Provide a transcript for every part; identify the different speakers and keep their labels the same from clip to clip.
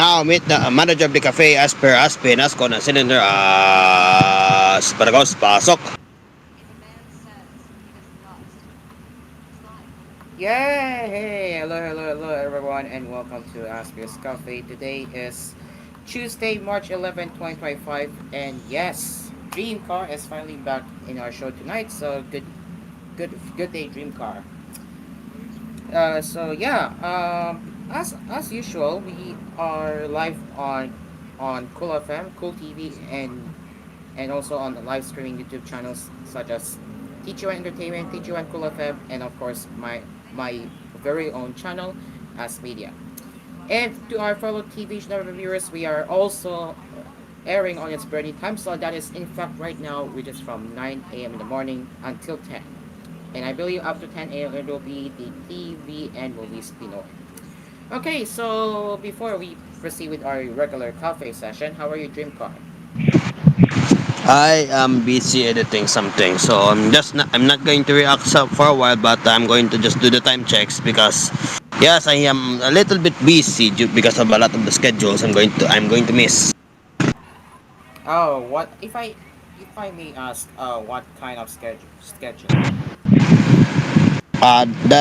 Speaker 1: Now meet the manager of the cafe Asphere Nasco na cylinder Sparagos pasok.
Speaker 2: Yeah, hey, hello, everyone, and welcome to Asphere's Cafe. Today is Tuesday, March 11th, 2025, and yes, Dream Car is finally back in our show tonight. So good day, Dream Car. As usual, we are live on Cool FM, Cool TV, and also on the live streaming YouTube channels such as TGO Entertainment, TGO Cool FM, and of course my very own channel as media. And to our fellow TVH Network viewers, we are also airing on its burning time slot. That is, in fact, right now, which is from 9 a.m. in the morning until 10. And I believe after 10 a.m. it will be the TV and movies Pinoy. Okay, so before we proceed with our regular cafe session, how are you, Dream Car?
Speaker 1: I am busy editing something, so I'm not going to react for a while, but I'm going to just do the time checks because yes, I am a little bit busy because of a lot of the schedules I'm going to miss.
Speaker 2: Oh, what if I may ask, what kind of schedule?
Speaker 1: The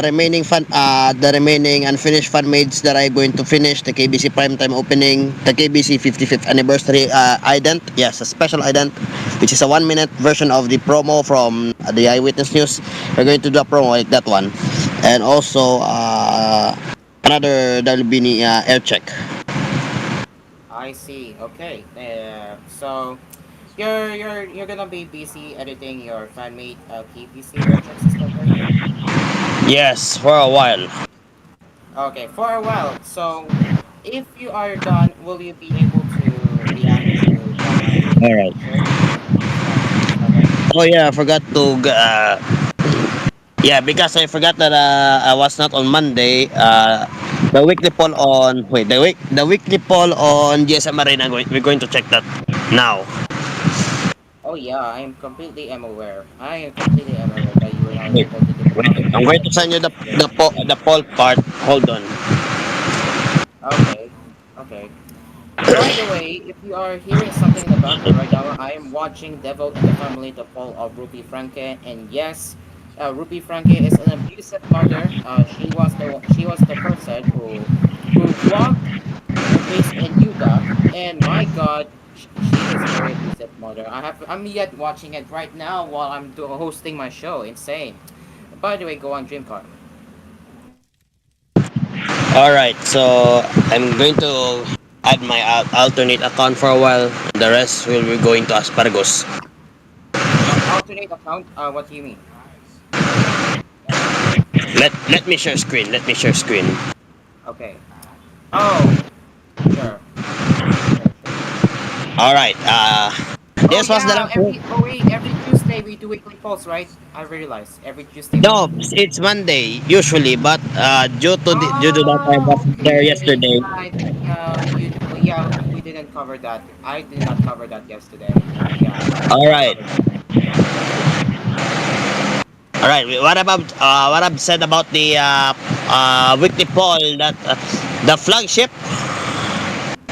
Speaker 1: remaining unfinished fan maids that I'm going to finish, the KBC primetime opening, the KBC 55th anniversary ident, yes, a special ident, which is a 1 minute version of the promo from the Eyewitness News. We're going to do a promo like that one, and also another Dalbini air check.
Speaker 2: I see. Okay. So you're gonna be busy editing your fanmade KPC airchecks, is that right?
Speaker 1: Yes, for a while.
Speaker 2: Okay, for a while. So if you are done, will you be able to react to my
Speaker 1: All right.
Speaker 2: show? Is that right?
Speaker 1: Oh yeah, I forgot to. Yeah, because I forgot that I was not on Monday. The weekly poll on the weekly poll on GSM Arena. We're going to check that now.
Speaker 2: Oh yeah, I am completely am aware that you were not
Speaker 1: Wait,
Speaker 2: able to do
Speaker 1: wait. I'm going to
Speaker 2: the
Speaker 1: send you
Speaker 2: yes.
Speaker 1: the poll part. Hold on.
Speaker 2: Okay. Okay. By the way, if you are hearing something in the background right now, I am watching Devil in the Family, the fall of Rupi Franke, and yes, Rupi Franke is an abusive mother. She was the person who vlogged based in Yuga, and my God, she is a very abusive mother. I'm yet watching it right now while hosting my show. Insane. By the way, go on Dreamcar.
Speaker 1: All right, so I'm going to add my alternate account for a while. The rest will be going to Asparagos.
Speaker 2: Alternate account. What do you mean?
Speaker 1: Let me share screen. Let me share screen.
Speaker 2: Okay. Oh, sure, sure.
Speaker 1: All right.
Speaker 2: Oh
Speaker 1: This was the
Speaker 2: yeah,
Speaker 1: last.
Speaker 2: every Tuesday we do weekly polls, right? I realized every Tuesday we
Speaker 1: No,
Speaker 2: do.
Speaker 1: it's Monday usually, but due to that I
Speaker 2: Oh,
Speaker 1: wasn't there
Speaker 2: okay,
Speaker 1: yesterday.
Speaker 2: right. Yeah, we didn't cover that. I did not cover that yesterday. Yeah, we
Speaker 1: All
Speaker 2: didn't
Speaker 1: right,
Speaker 2: cover that.
Speaker 1: all right. What I've said about the weekly poll that the flagship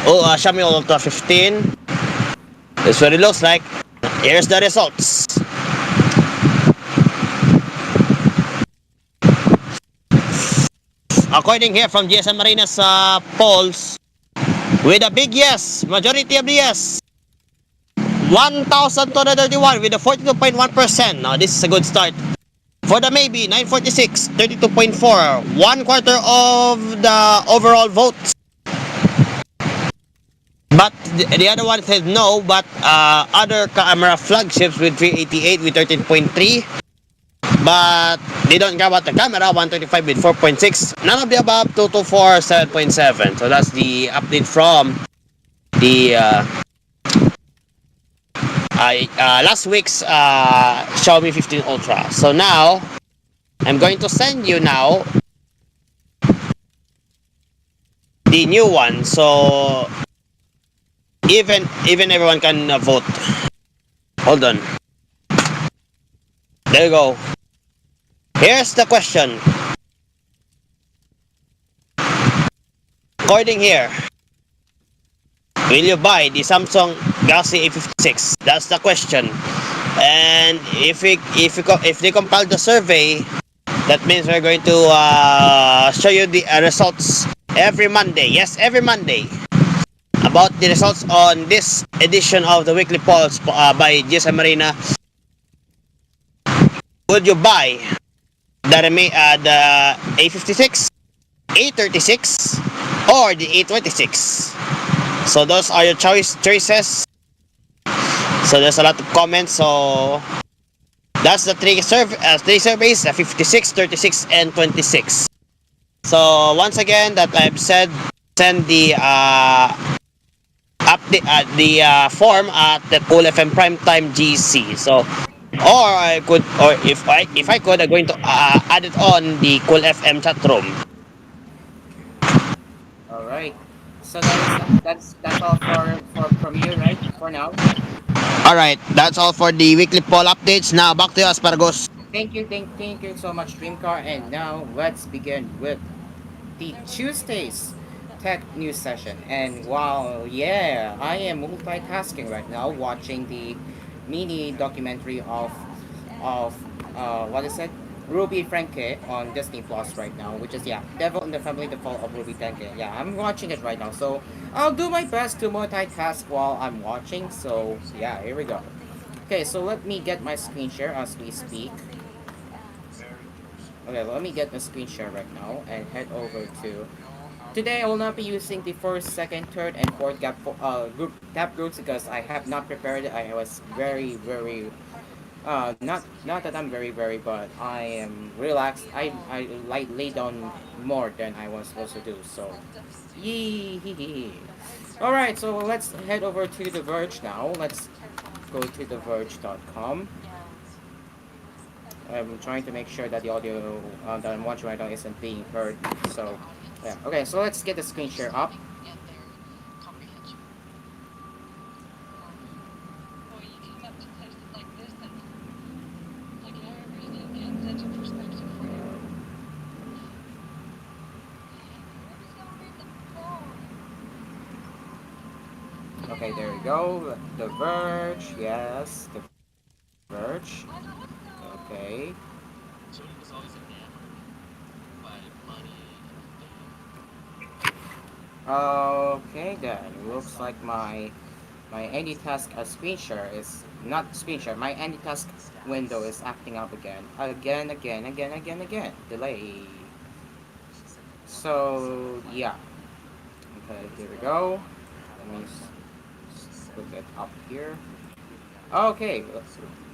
Speaker 1: Xiaomi Ultra 15 is what it looks like. Here's the results. According here from GSM Marina's polls, with a big yes, majority of the yes, 1,231 with a 42.1%. Now this is a good start. For the maybe, 946, 32.4. One quarter of the overall votes. But the other one said no, but other camera flagships with 388 with 13.3. But they don't care about the camera, 125 with 4.6. None of the above, 224, 7.7. So that's the update from the last week's Xiaomi 15 Ultra. So now, I'm going to send you now the new one. So even everyone can vote. Hold on. There you go. Here's the question. According here, Will you buy the Samsung Galaxy A56? That's the question. And if they compile the survey, that means we're going to show you the results every Monday. Yes, every Monday about the results on this edition of the weekly polls by GSM Marina. Would you buy the A56, A36, or the A26? So those are your choices. So there's a lot of comments. So that's the three surveys: 56, 36, and 26. So once again, that I've said, send the update the form at the Cool FM Primetime GC. So or I could, or if I could, I'm going to add it on the Cool FM chat room.
Speaker 2: All right. So that's all for from you, right? For now.
Speaker 1: All right, that's all for the weekly poll updates. Now back to you, Asparagos.
Speaker 2: Thank you so much, Dreamcar. And now let's begin with the Tuesdays Tech News session. And while, yeah, I am multitasking right now, watching the mini documentary of what is it? Ruby Franke on Disney Plus right now, which is, yeah, Devil in the Family: The Fall of Ruby Franke. Yeah, I'm watching it right now, so I'll do my best to multitask while I'm watching. So yeah, here we go. Okay, so let me get my screen share as we speak. Okay, let me get the screen share right now and head over to. Today I will not be using the first, second, third, and fourth gap groups because I have not prepared it. I was very not that I'm very, but I am relaxed. I like lay down more than I was supposed to do. So yee. All right, so let's head over to The Verge now. Let's go to theverge.com. I'm trying to make sure that the audio that I'm watching right now isn't being heard. So, yeah. Okay, so let's get the screen share up. Okay, there we go. The Verge, yes, The Verge. Okay. Okay, then looks like my AnyTask screen share is not screen share. My AnyTask window is acting up again. Delay. So yeah. Okay, here we go. Let me put it up here. Okay,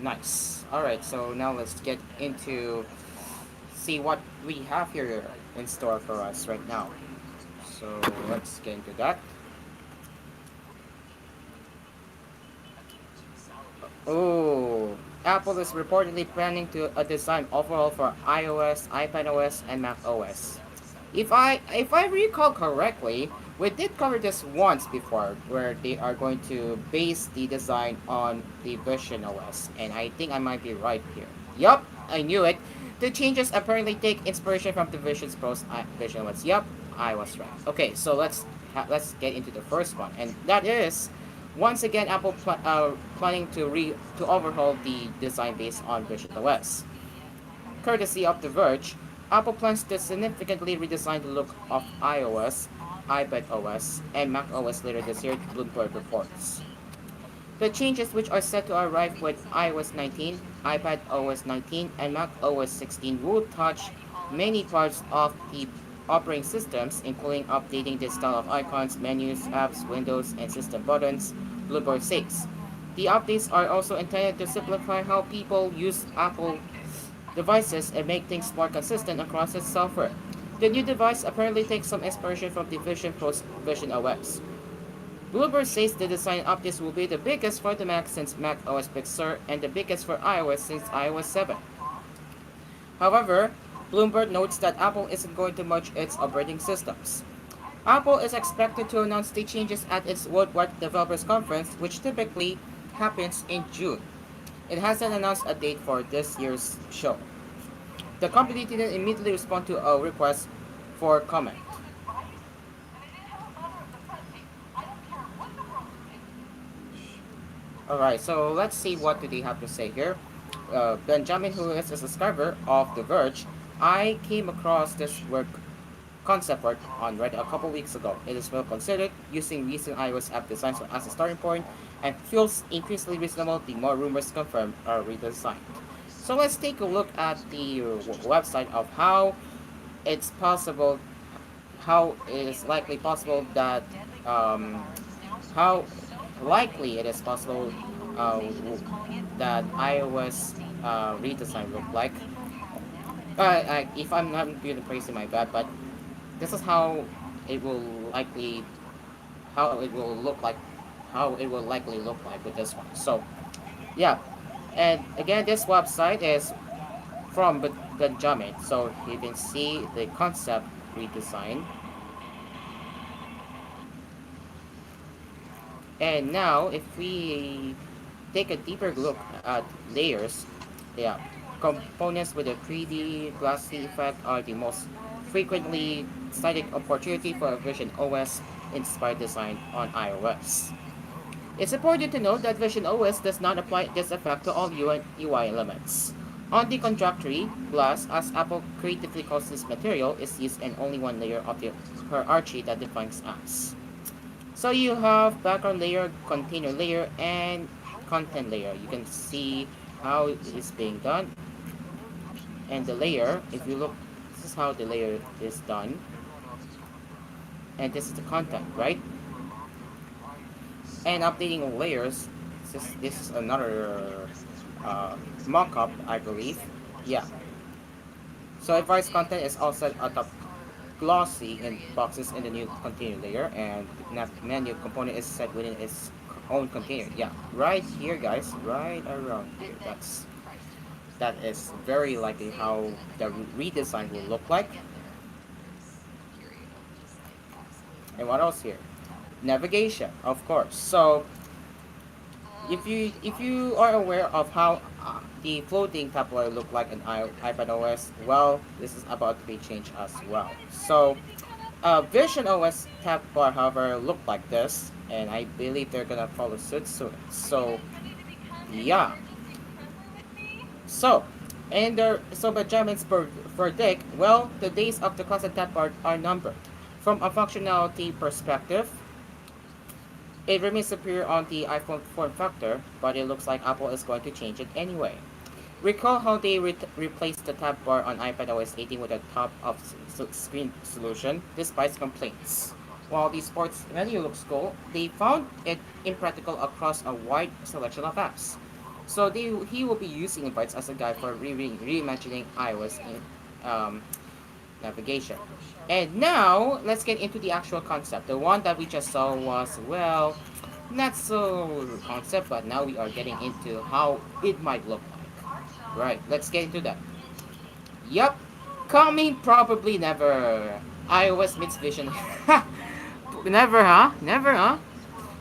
Speaker 2: nice. All right, so now let's get into see what we have here in store for us right now. So let's get into that. Oh, Apple is reportedly planning to a design overhaul for iOS, iPadOS, and macOS. If I recall correctly, we did cover this once before, where they are going to base the design on the Vision OS, and I think I might be right here. Yup, I knew it. The changes apparently take inspiration from the Vision OS. Yup, I was right. Okay, so let's get into the first one, and that is once again Apple planning to overhaul the design based on Vision OS. Courtesy of The Verge, Apple plans to significantly redesign the look of iOS, iPadOS, and macOS later this year, Bloomberg reports. The changes, which are set to arrive with iOS 19, iPadOS 19, and macOS 16, will touch many parts of the operating systems, including updating the style of icons, menus, apps, windows, and system buttons, Bloomberg says. The updates are also intended to simplify how people use Apple devices and make things more consistent across its software. The new device apparently takes some inspiration from the Vision Pro's Vision OS. Bloomberg says the design updates will be the biggest for the Mac since Mac OS Big Sur and the biggest for iOS since iOS 7. However, Bloomberg notes that Apple isn't going to merge its operating systems. Apple is expected to announce the changes at its Worldwide Developers Conference, which typically happens in June. It hasn't announced a date for this year's show. The company didn't immediately respond to a request for comment. All right, so let's see what do they have to say here. Benjamin, who is a subscriber of The Verge, I came across this work concept work on Reddit a couple weeks ago. It is well considered, using recent iOS app designs as a starting point, and feels increasingly reasonable the more rumors confirmed are redesigned. So let's take a look at the website of it's possible, how it is likely possible that um, how likely it is possible that iOS redesign look like. If I'm not doing the praising my bad, but this is it will likely how it will look like how it will likely look like with this one. So yeah, and again, this website is from Benjamin, so you can see the concept redesign. And now, if we take a deeper look at layers, yeah, components with a 3D glassy effect are the most frequently cited opportunity for a Vision OS inspired design on iOS. It's important to note that Vision OS does not apply this effect to all UI elements. On the contrary, glass, as Apple creatively calls this material, is used in only one layer of the hierarchy that defines apps. So you have background layer, container layer, and content layer. You can see how it is being done. And the layer, if you look, this is how the layer is done. And this is the content, right? And updating layers, this is another mock-up, I believe. Yeah. So advanced content is also at the glossy in boxes in the new container layer, and nav menu component is set within its own container. Yeah, right here, guys, right around here. That is very likely how the redesign will look like. And what else here? Navigation, of course. So if you are aware of how the floating tab will look like in iPad OS, well, this is about to be changed as well. So Vision OS tab bar, however, look like this, and I believe they're gonna follow suit soon. So yeah, so Benjamin's verdict. Well, the days of the constant tab bar are numbered. From a functionality perspective, it remains superior on the iPhone form factor, but it looks like Apple is going to change it anyway. Recall how they replaced the tab bar on iPad OS 18 with a top of screen solution, despite complaints. While the sports menu looks cool, they found it impractical across a wide selection of apps. So he will be using invites as a guide for reimagining iOS in navigation. And now, let's get into the actual concept. The one that we just saw was, well, not so concept, but now we are getting into how it might look like. Right, let's get into that. Yup, coming probably never. iOS meets Vision. Never, huh? Never, huh?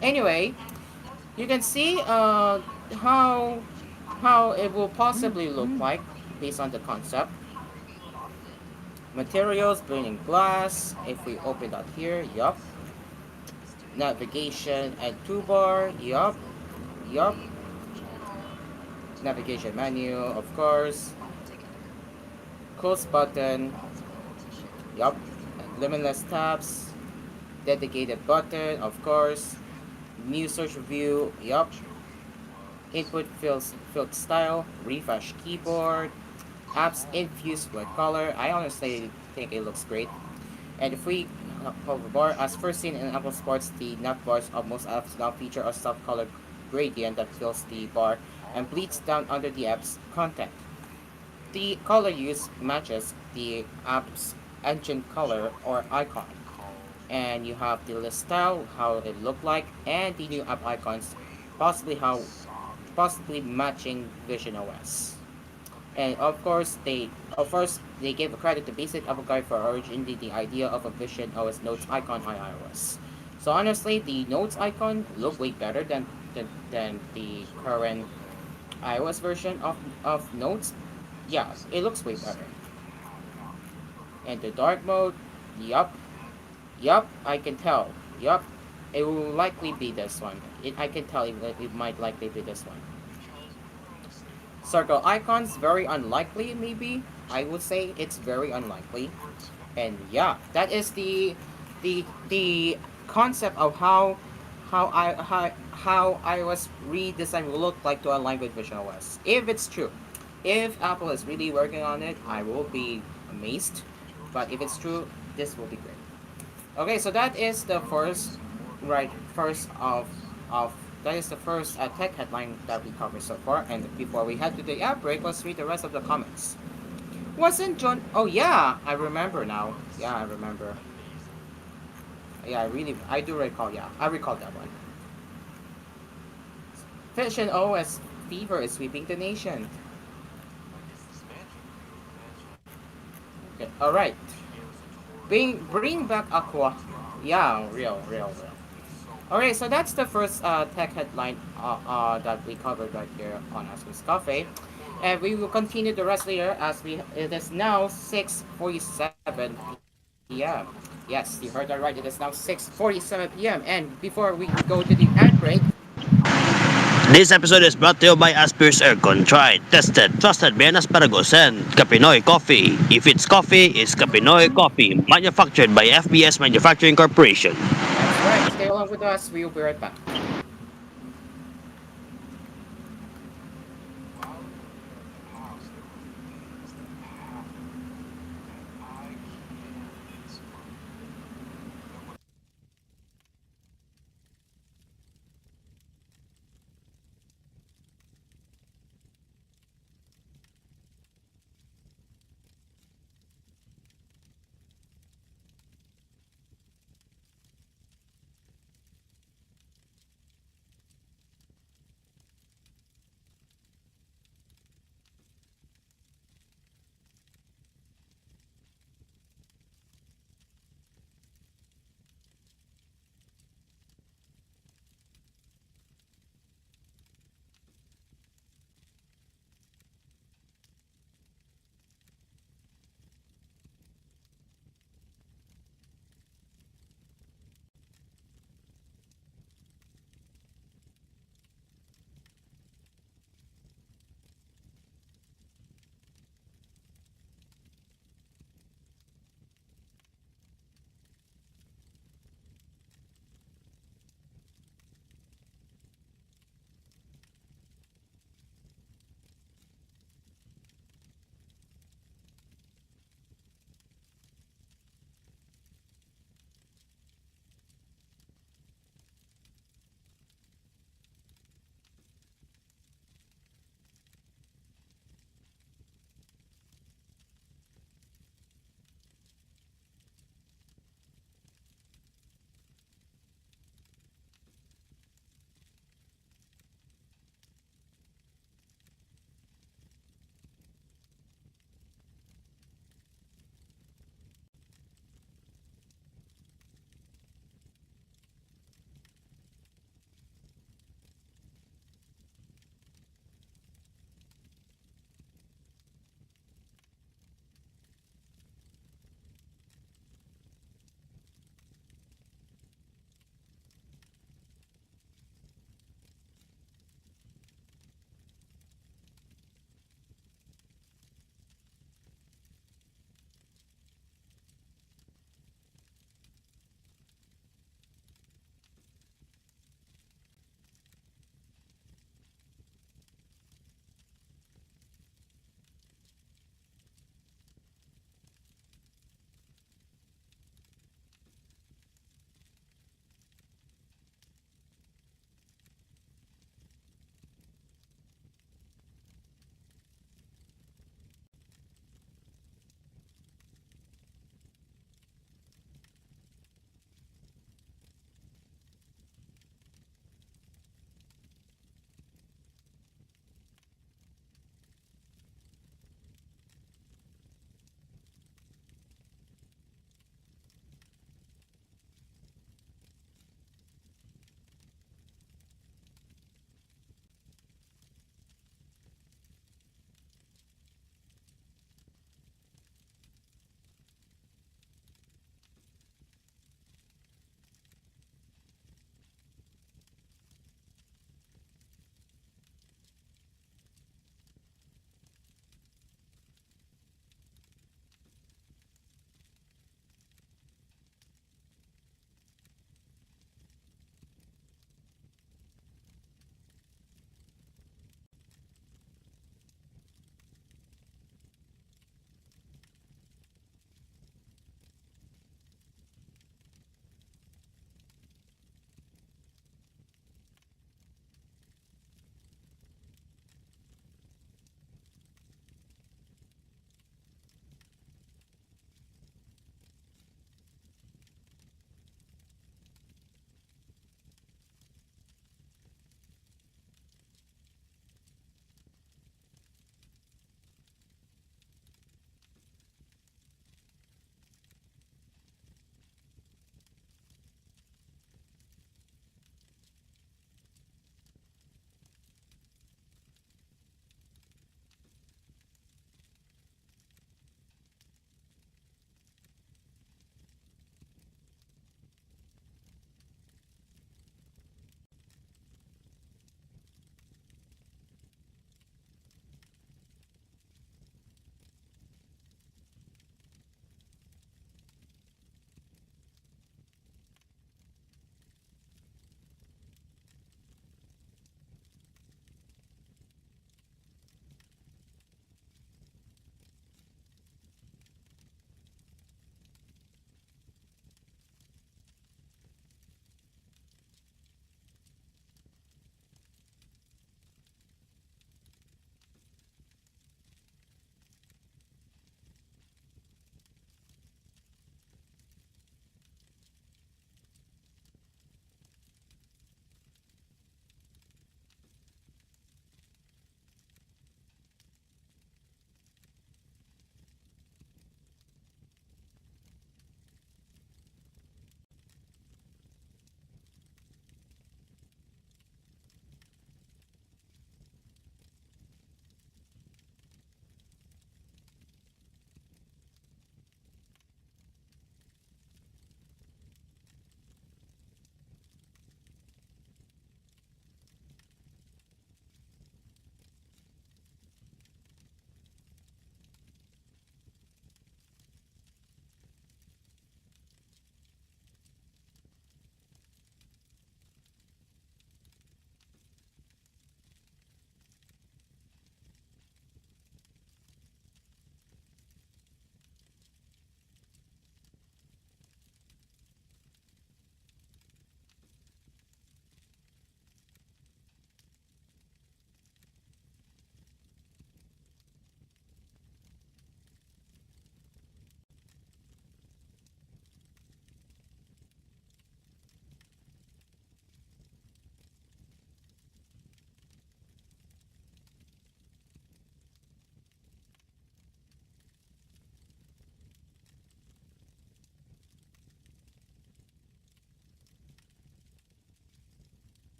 Speaker 2: Anyway, you can see how how it will possibly look like based on the concept. Materials, burning glass. If we open that here, yup. Navigation and toolbar, yup, yup. Navigation menu, of course. Close button, yup. Limitless tabs, dedicated button, of course. New search view, yup. Input field style, refresh keyboard, apps infused with color. I honestly think it looks great. And if we hover bar, as first seen in Apple Sports, the nav bars of most apps now feature a soft color gradient that fills the bar and bleeds down under the app's content. The color use matches the app's engine color or icon. And you have the list style, how it looked like, and the new app icons, possibly matching Vision OS. And of course they gave credit to Basic Apple Guide for originating the idea of a Vision OS Notes icon on iOS. So honestly, the Notes icon look way better than the current iOS version of Notes. Yeah, it looks way better. And the dark mode, yup, yup, I can tell, yup. It will likely be this one. I can tell you that it might likely be this one. Circle icons, very unlikely, maybe. I would say it's very unlikely. And yeah, that is the concept of how iOS redesign will look like to align with Vision OS. If it's true, if Apple is really working on it, I will be amazed. But if it's true, this will be great. Okay, so that is the first, right? First of that is the first tech headline that we covered so far. And before we head to the app break, let's read the rest of the comments. Wasn't John? Oh yeah, I remember now. Yeah, I remember. Yeah, I do recall. Yeah, I recall that one. Fashion OS fever is sweeping the nation. Okay, all right. Bring back Aqua. Yeah, real. Okay, so that's the first tech headline that we covered right here on Aspen's Cafe. And we will continue the rest later as it is now 6:47 p.m. Yes, you heard that right. It is now 6:47 p.m. And before we go to the ad break,
Speaker 1: This episode is brought to you by Asphere's Aircon. Tried, tested, trusted by Asparagus and Kapinoy Coffee. If it's coffee, it's Kapinoy Coffee. Manufactured by FBS Manufacturing Corporation.
Speaker 2: that's right. Stay along with us. We will be right back.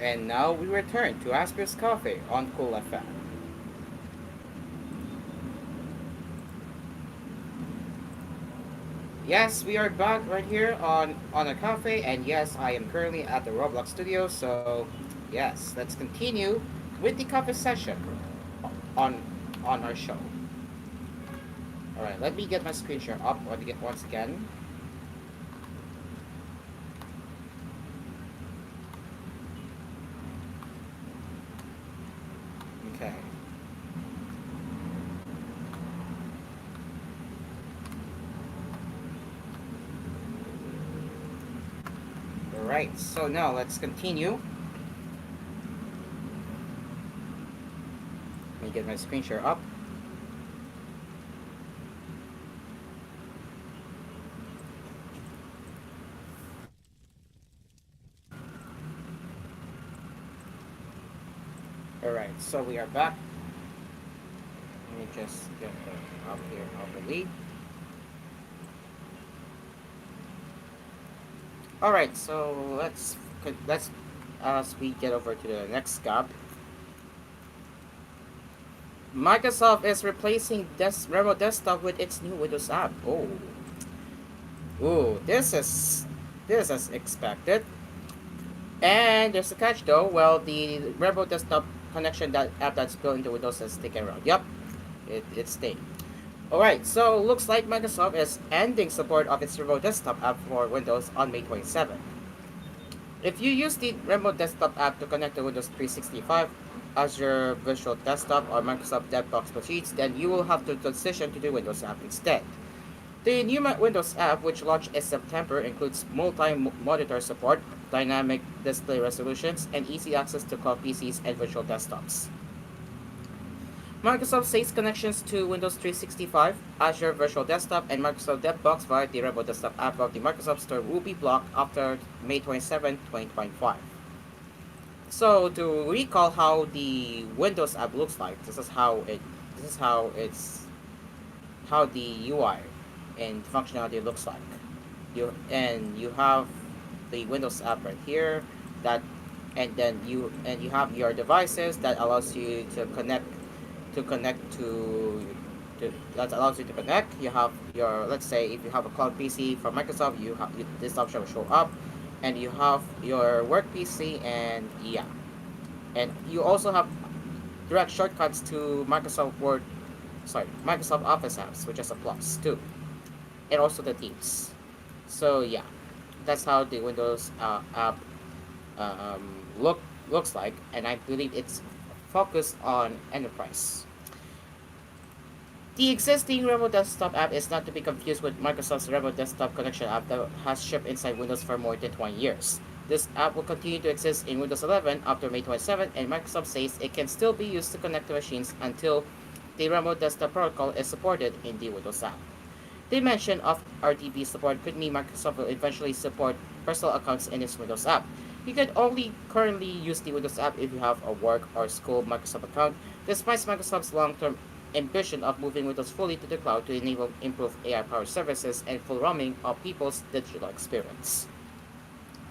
Speaker 2: And now we return to Asphere's Cafe on Cool FM. Yes, we are back right here on a cafe, and yes, I am currently at the Roblox studio. So, yes, let's continue with the cafe session on on our show. All right, let me get my screen share up once again. Okay. All right. So now let's continue. Let me get my screen share up. All right. So we are back. Let me just get up here already. All right. So let's as we get over to the next gap. Microsoft is replacing remote desktop with its new Windows app. Oh, this is expected. And there's a catch though. Well, the remote desktop connection that app that's built into Windows is sticking around. Yep, it's staying. All right, so looks like Microsoft is ending support of its remote desktop app for Windows on May 27. If you use the remote desktop app to connect to Windows 365, Azure Virtual Desktop, or Microsoft DevBox machines, then you will have to transition to the Windows app instead. The new Windows app, which launched in September, includes multi-monitor support, dynamic display resolutions, and easy access to cloud PCs and virtual desktops. Microsoft says connections to Windows 365, Azure Virtual Desktop, and Microsoft DevBox via the Remote Desktop app of the Microsoft Store will be blocked after May 27, 2025. So to recall how the Windows app looks like, this is how the UI and functionality looks like. You have the Windows app right here, that and you have your devices that allows you to connect to that allows you to connect. You have your, let's say if you have a cloud PC from Microsoft, this option will show up, and you have your work PC, and yeah, and you also have direct shortcuts to Microsoft Office apps, which is a plus too, and also the Teams. So yeah, that's how the Windows app looks like, and I believe it's focused on enterprise. The existing Remote Desktop app is not to be confused with Microsoft's Remote Desktop Connection app that has shipped inside Windows for more than 20 years. This app will continue to exist in Windows 11 after May 27, and Microsoft says it can still be used to connect to machines until the Remote Desktop protocol is supported in the Windows app. They mention of RDP support could mean Microsoft will eventually support personal accounts in its Windows app. You can only currently use the Windows app if you have a work or school Microsoft account, despite Microsoft's long-term ambition of moving Windows fully to the cloud to enable improved AI-powered services and full roaming of people's digital experience.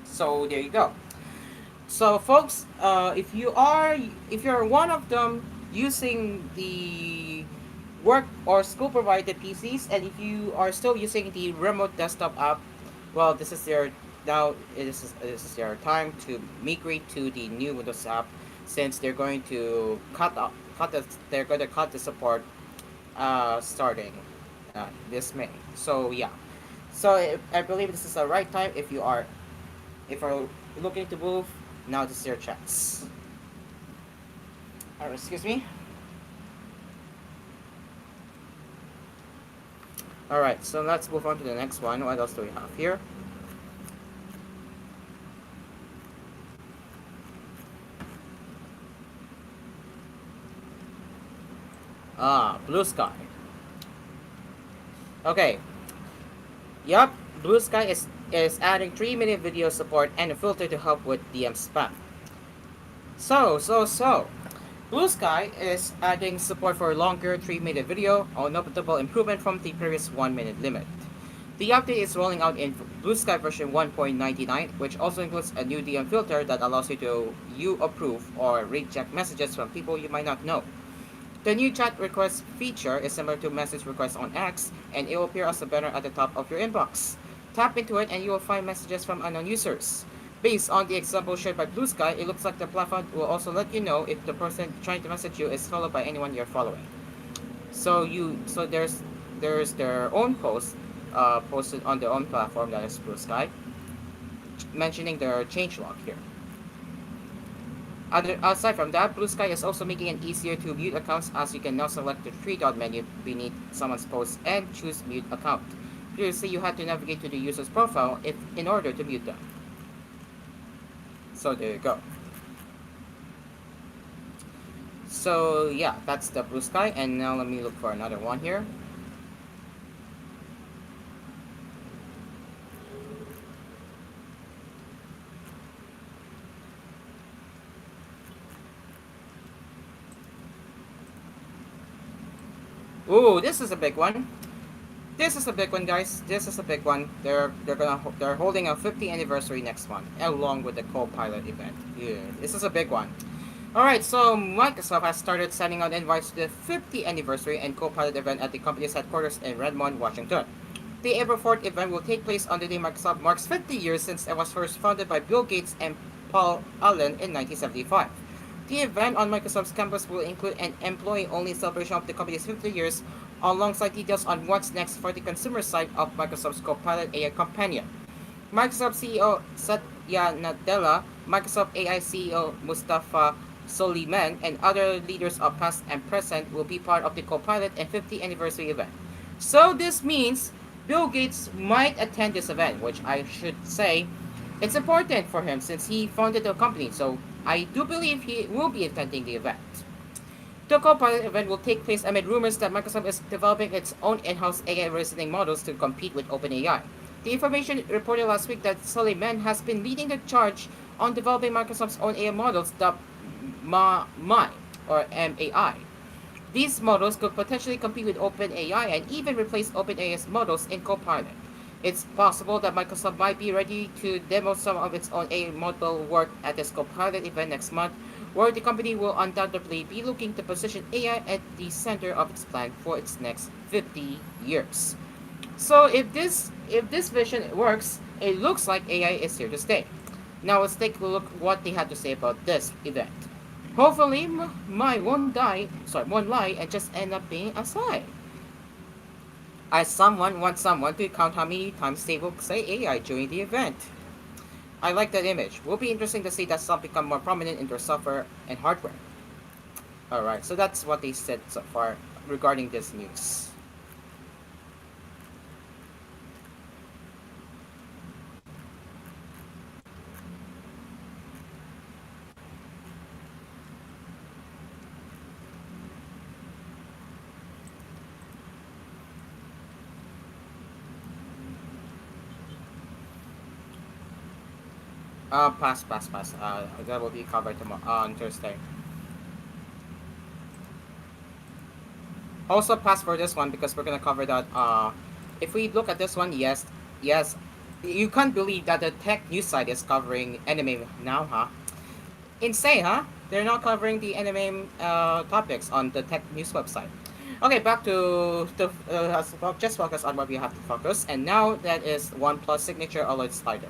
Speaker 2: So there you go. So, folks, if you're one of them using the work or school provided PCs, and if you are still using the remote desktop app, well, this is your time to migrate to the new Windows app, since they're going to they're going to cut the support starting this May. So yeah, so I believe this is the right time if you're looking to move. Now this is your chance. Excuse me. All right, so let's move on to the next one. What else do we have here? Blue Sky. Okay. Yup, Blue Sky is adding 3-minute video support and a filter to help with DM spam. So, Blue Sky is adding support for longer 3-minute video, a notable improvement from the previous 1-minute limit. The update is rolling out in Blue Sky version 1.99, which also includes a new DM filter that allows you to approve or reject messages from people you might not know. The new chat request feature is similar to message requests on X, and it will appear as a banner at the top of your inbox. Tap into it and you will find messages from unknown users. Based on the example shared by Blue Sky, it looks like the platform will also let you know if the person trying to message you is followed by anyone you're following. So there's their own post posted on their own platform, that is Blue Sky, mentioning their changelog here. Aside from that, Blue Sky is also making it easier to mute accounts, as you can now select the three-dot menu beneath someone's post and choose mute account. Previously, you had to navigate to the user's profile in order to mute them. So there you go. So yeah, that's the Blue Sky, and now let me look for another one here. Ooh, this is a big one. This is a big one, guys. This is a big one. They're holding a 50th anniversary next month, along with the Copilot event. Yeah, this is a big one. All right, so Microsoft has started sending out invites to the 50th anniversary and Copilot event at the company's headquarters in Redmond, Washington. The April 4th event will take place on the day Microsoft marks 50 years since it was first founded by Bill Gates and Paul Allen in 1975. The event on Microsoft's campus will include an employee-only celebration of the company's 50 years, alongside details on what's next for the consumer side of Microsoft's Copilot AI companion. Microsoft CEO Satya Nadella, Microsoft AI CEO Mustafa Soliman, and other leaders of past and present will be part of the Copilot and 50th anniversary event. So this means Bill Gates might attend this event, which I should say it's important for him since he founded the company. So I do believe he will be attending the event. The Copilot event will take place amid rumors that Microsoft is developing its own in-house AI reasoning models to compete with OpenAI. The information reported last week that Suleiman has been leading the charge on developing Microsoft's own AI models dubbed MAI, or MAI. These models could potentially compete with OpenAI and even replace OpenAI's models in Copilot. It's possible that Microsoft might be ready to demo some of its own AI model work at this Copilot event next month, where the company will undoubtedly be looking to position AI at the center of its plan for its next 50 years. So if this vision works, it looks like AI is here to stay. Now let's take a look what they had to say about this event. Hopefully, my won't lie and just end up being a sigh. I someone want someone to count how many times they will say AI during the event. I like that image. Will be interesting to see that some become more prominent in their software and hardware. Alright, so that's what they said so far regarding this news. Pass. That will be covered tomorrow on Thursday. Also pass for this one because we're gonna cover that. If we look at this one, yes, you can't believe that the tech news site is covering anime now, huh? Insane, huh? They're not covering the anime topics on the tech news website. Okay, back to just focus on what we have to focus, and now that is OnePlus signature alert slider.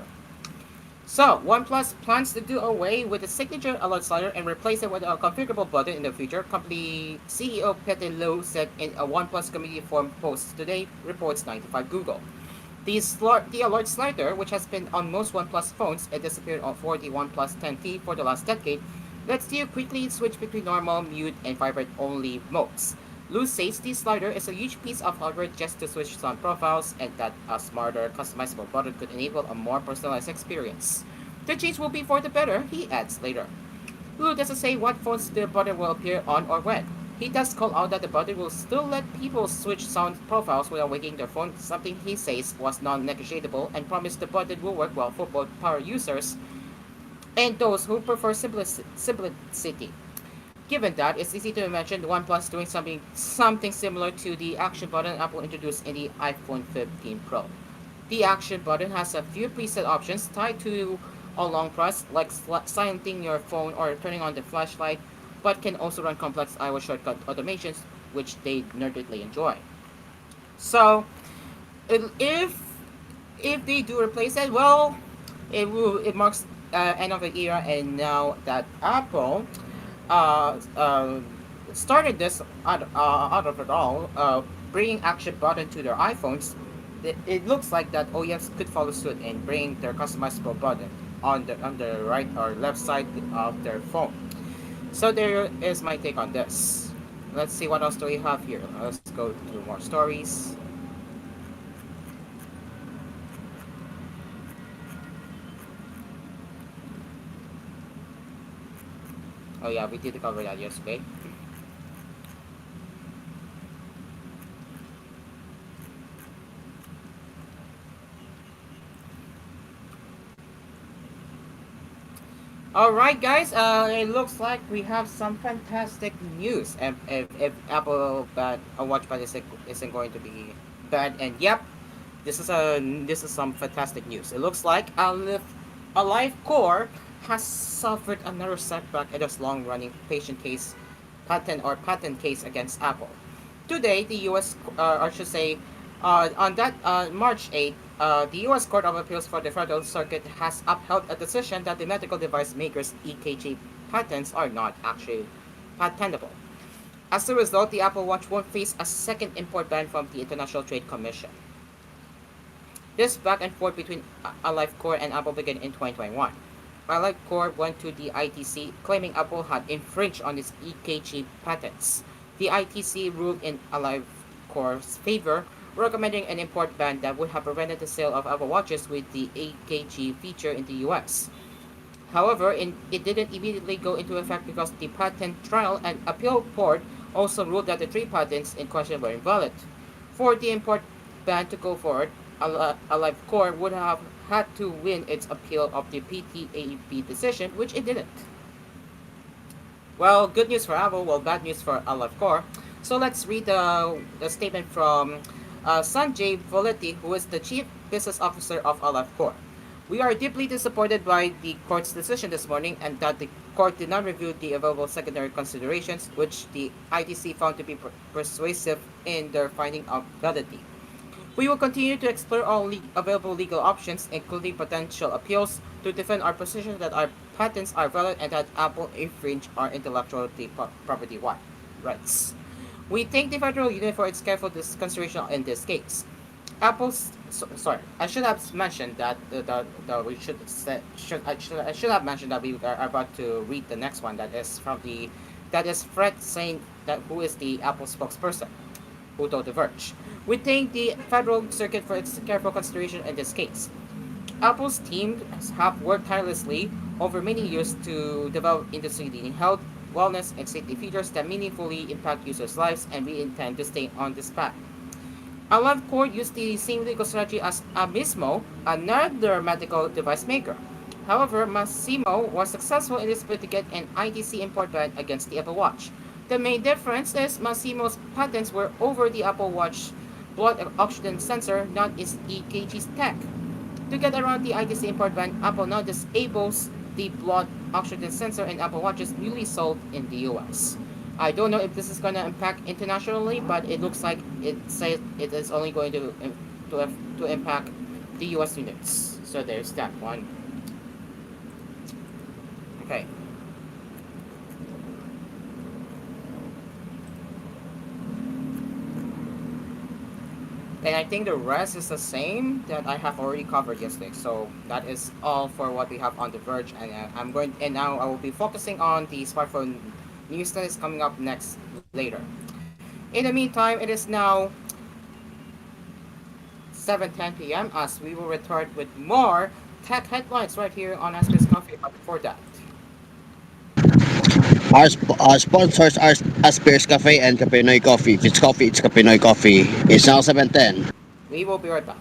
Speaker 2: So, OnePlus plans to do away with the signature alert slider and replace it with a configurable button in the future, company CEO Peter Low said in a OnePlus community forum post today, reports 95 Google. The alert slider, which has been on most OnePlus phones and disappeared for the OnePlus 10T for the last decade, lets you quickly switch between normal, mute, and vibrate-only modes. Lu says the slider is a huge piece of hardware just to switch sound profiles, and that a smarter, customizable button could enable a more personalized experience. The change will be for the better, he adds later. Lu doesn't say what phones the button will appear on or when. He does call out that the button will still let people switch sound profiles without waking their phone, something he says was non-negotiable, and promised the button will work well for both power users and those who prefer simplicity. Given that, it's easy to imagine the OnePlus doing something similar to the action button Apple introduced in the iPhone 15 Pro. The action button has a few preset options tied to a long press, like silencing your phone or turning on the flashlight, but can also run complex iOS shortcut automations, which they nerdedly enjoy. So, if they do replace it, well, it marks end of the era, and now that Apple uh, uh, started this out of it all, bringing action button to their iPhones, it looks like that OEMs could follow suit and bring their customizable button on the right or left side of their phone. So there is my take on this. Let's see what else do we have here. Let's go through more stories. Oh yeah, we did cover that yesterday. All right, guys. It looks like we have some fantastic news. If Apple Watch Band isn't going to be bad, and yep, this is some fantastic news. It looks like Alive Core has suffered another setback in its long-running patent case against Apple. Today, the U.S. Or should say, on that March 8th, the U.S. Court of Appeals for the Federal Circuit has upheld a decision that the medical device makers' EKG patents are not actually patentable. As a result, the Apple Watch won't face a second import ban from the International Trade Commission. This back and forth between Alive Core and Apple began in 2021. Alive Core went to the ITC claiming Apple had infringed on its EKG patents. The ITC ruled in Alive Core's favor, recommending an import ban that would have prevented the sale of Apple Watches with the EKG feature in the US. However, it didn't immediately go into effect because the Patent Trial and Appeal Board also ruled that the three patents in question were invalid. For the import ban to go forward, Alive Core would have had to win its appeal of the PTAB decision, which it didn't. Well, good news for Apple, well, bad news for Alive Core. So let's read the statement from Sanjay Voletti, who is the Chief Business Officer of Alive Core. We are deeply disappointed by the court's decision this morning and that the court did not review the available secondary considerations, which the ITC found to be persuasive in their finding of validity. We will continue to explore all available legal options, including potential appeals, to defend our position that our patents are valid and that Apple infringe our intellectual property rights. We thank the federal unit for its careful consideration in this case. Sorry, I should have mentioned that we I should have mentioned that we are about to read the next one that is Fred saying that who is the Apple spokesperson who told The Verge. We thank the Federal Circuit for its careful consideration in this case. Apple's team have worked tirelessly over many years to develop industry-leading health, wellness, and safety features that meaningfully impact users' lives, and we intend to stay on this path. Alive Core used the same legal strategy as Abismo, another medical device maker. However, Massimo was successful in its bid to get an ITC import ban against the Apple Watch. The main difference is Massimo's patents were over the Apple Watch blood oxygen sensor, not its EKG's tech. To get around the ITC import ban, Apple now disables the blood oxygen sensor in Apple Watches newly sold in the US. I don't know if this is going to impact internationally, but it looks like it says it is only going to impact the US units. So there's that one. Okay. And I think the rest is the same that I have already covered yesterday. So that is all for what we have on the Verge, and now I will be focusing on the smartphone news that is coming up next later. In the meantime, it is now 7:10 p.m. as we will return with more tech headlines right here on Asphere's Coffee. But before that,
Speaker 1: Our sponsors are Aspires Cafe and Capinoy Coffee. If it's coffee, it's Capinoy Coffee. It's now 7:10.
Speaker 2: we will be right back.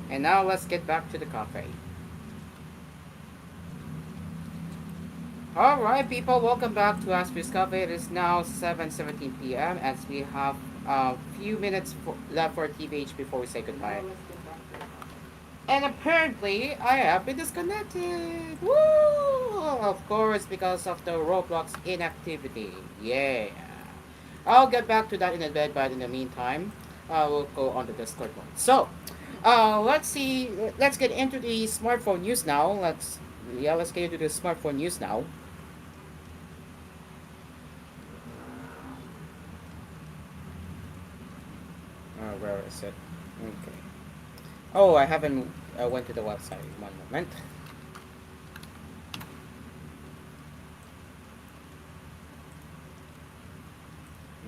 Speaker 2: And now let's get back to the cafe. Alright, people, welcome back to Asphere's Cafe. It is now 7:17 p.m. as we have a few minutes left for TVH before we say goodbye. And apparently, I have been disconnected. Woo! Of course, because of the Roblox inactivity. Yeah. I'll get back to that in a bit, but in the meantime, we'll go on the Discord one. So, let's see. Let's get into the smartphone news now. Let's get into the smartphone news now. Where is it? Okay. Oh, I haven't went to the website. One moment.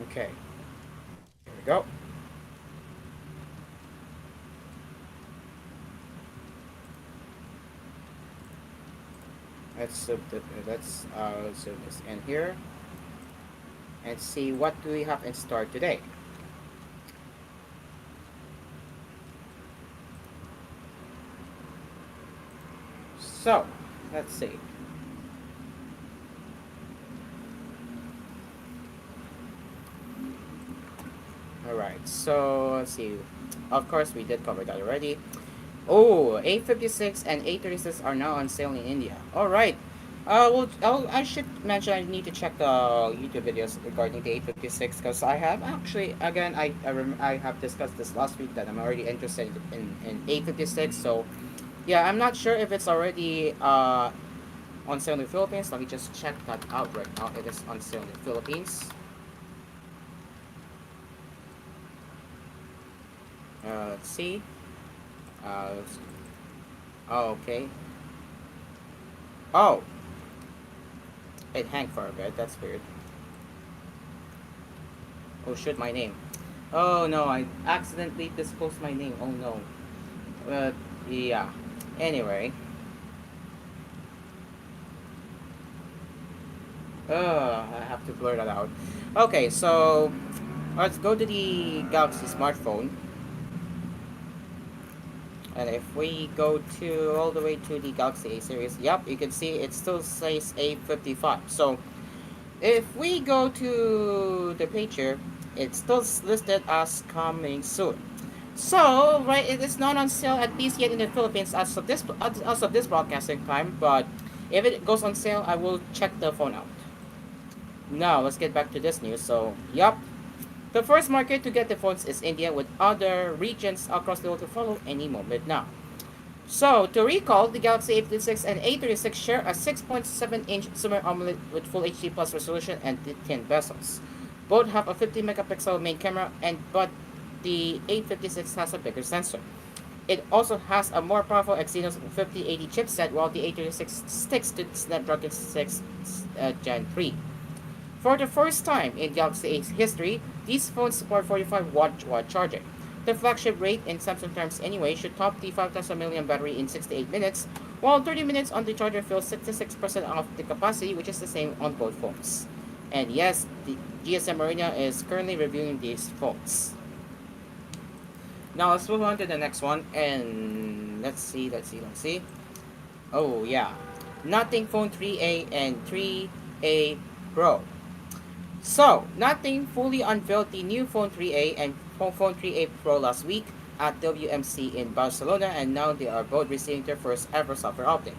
Speaker 2: Okay. Here we go. Let's zoom this in here and see what do we have in store today. So, let's see. Alright, so let's see. Of course, we did cover that already. Oh, A56 and A36 are now on sale in India. Alright. I should mention I need to check the YouTube videos regarding the A56 because I have actually, again, I have discussed this last week that I'm already interested in A56. So, yeah, I'm not sure if it's already on sale in the Philippines. Let me just check that out right now. It is on sale in the Philippines. Let's see. Let's, oh, okay. Oh, it hung for a bit. That's weird. Oh, shoot, my name. Oh no, I accidentally disclosed my name. Oh no. But yeah. Anyway. I have to blur that out. Okay, so let's go to the Galaxy smartphone. And if we go to all the way to the Galaxy A series, yep, you can see it still says A55. So if we go to the page here, it's still listed as coming soon. So right, it is not on sale at least yet in the Philippines as of this broadcasting time. But if it goes on sale, I will check the phone out. Now let's get back to this news. So yep, the first market to get the phones is India, with other regions across the world to follow any moment now. So, to recall, the Galaxy A56 and A36 share a 6.7-inch Super AMOLED with Full HD Plus resolution and 10 bezels. Both have a 50 megapixel main camera, but the A56 has a bigger sensor. It also has a more powerful Exynos 5080 chipset, while the A36 sticks to Snapdragon 6 Gen 3. For the first time in Galaxy A's history, these phones support 45 watt charging. The flagship rate in Samsung terms anyway should top the 5000 milliamp battery in 68 minutes, while 30 minutes on the charger fills 66% of the capacity, which is the same on both phones. And yes, the GSM Marina is currently reviewing these phones. Now let's move on to the next one, and let's see. Oh yeah, Nothing Phone 3A and 3A Pro. So, Nothing fully unveiled the new Phone 3A and Phone 3A Pro last week at WMC in Barcelona, and now they are both receiving their first ever software update.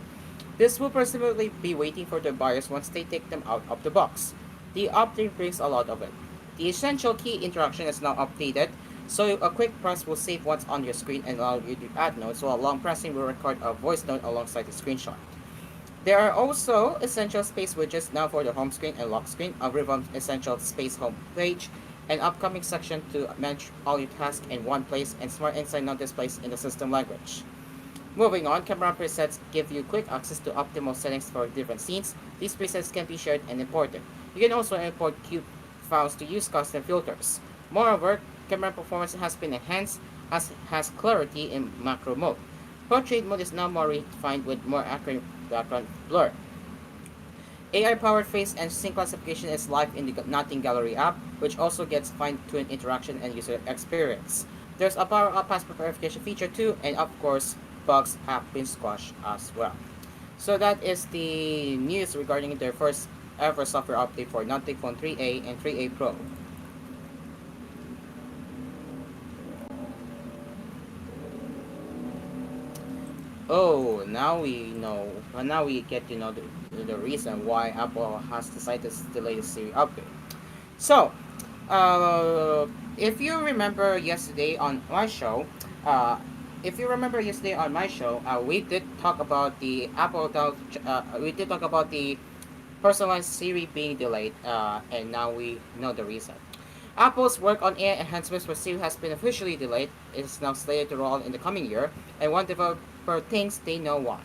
Speaker 2: This will presumably be waiting for the buyers once they take them out of the box. The update brings a lot of it. The essential key interaction is now updated, so a quick press will save what's on your screen and allow you to add notes, while long pressing will record a voice note alongside the screenshot. There are also essential space widgets now for the home screen and lock screen, a revamped essential space home page, an upcoming section to manage all your tasks in one place, and smart insight now displays in the system language. Moving on, camera presets give you quick access to optimal settings for different scenes. These presets can be shared and imported. You can also import cube files to use custom filters. Moreover, camera performance has been enhanced, as has clarity in macro mode. Portrait mode is now more refined with more accurate background blur. AI-powered face and scene classification is live in the Nothing Gallery app, which also gets fine-tuned interaction and user experience. There's a passport verification feature too, and of course, bugs have been squashed as well. So that is the news regarding their first ever software update for Nothing Phone 3A and 3A Pro. Oh, now we know. Now we get to know the reason why Apple has decided to delay the Siri upgrade. So, uh, if you remember yesterday on my show, uh, we did talk about the we did talk about the personalized Siri being delayed, and now we know the reason. Apple's work on AI enhancements for Siri has been officially delayed. It is now slated to roll in the coming year, and one developer thinks they know why.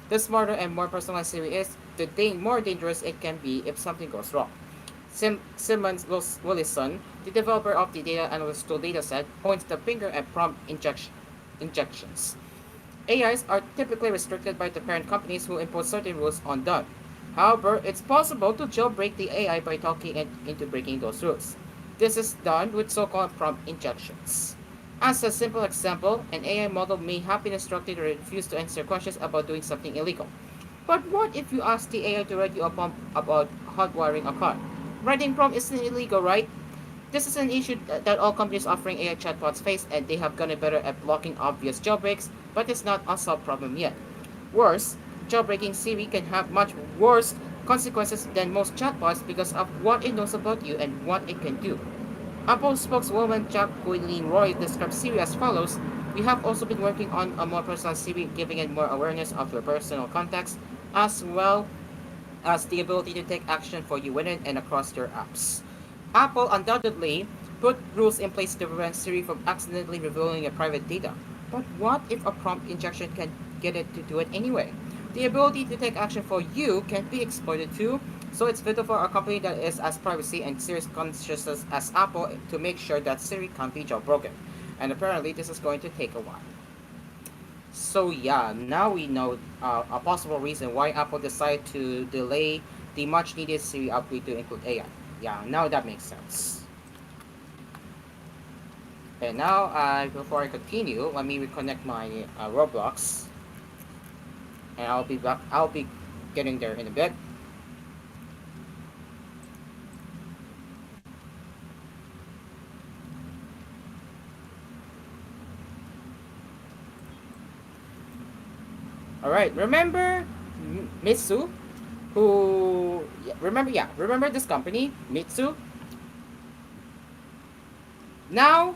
Speaker 2: The smarter and more personalized Siri is, the more dangerous it can be if something goes wrong. Simmons Willison, the developer of the data analyst tool dataset, points the finger at injections. AIs are typically restricted by the parent companies who impose certain rules on them. However, it's possible to jailbreak the AI by talking it into breaking those rules. This is done with so-called prompt injections. As a simple example, an AI model may have been instructed to refuse to answer questions about doing something illegal. But what if you ask the AI to write you a prompt about hotwiring a car? Writing prompt isn't illegal, right? This is an issue that all companies offering AI chatbots face, and they have gotten better at blocking obvious jailbreaks, but it's not a solved problem yet. Worse, jailbreaking Siri can have much worse consequences than most chatbots because of what it knows about you and what it can do. Apple spokeswoman Jacqueline Roy describes Siri as follows: "We have also been working on a more personal Siri, giving it more awareness of your personal contacts, as well as the ability to take action for you within and across your apps." Apple undoubtedly put rules in place to prevent Siri from accidentally revealing your private data. But what if a prompt injection can get it to do it anyway? The ability to take action for you can be exploited too, so it's vital for a company that is as privacy and serious conscious as Apple to make sure that Siri can't be jailbroken. And apparently this is going to take a while. So yeah, now we know a possible reason why Apple decided to delay the much needed Siri upgrade to include AI. Yeah, now that makes sense. And now, before I continue, let me reconnect my Roblox, and I'll be back. I'll be getting there in a bit. All right, remember Mitsu, who remember this company Mitsu. Now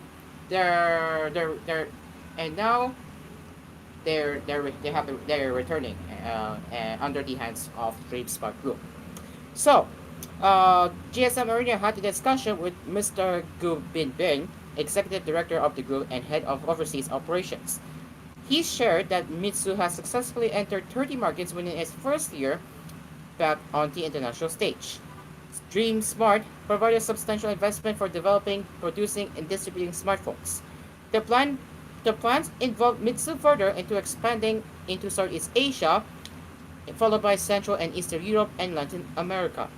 Speaker 2: they're and now they're returning under the hands of TVH Group. So, GSM Arena had a discussion with Mr. Gu Bin, executive director of the group and head of overseas operations. He shared that Mitsu has successfully entered 30 markets within its first year back on the international stage. Dream Smart provided substantial investment for developing, producing, and distributing smartphones. The plan the plans involved Mitsu further into expanding into Southeast Asia, followed by Central and Eastern Europe and Latin America.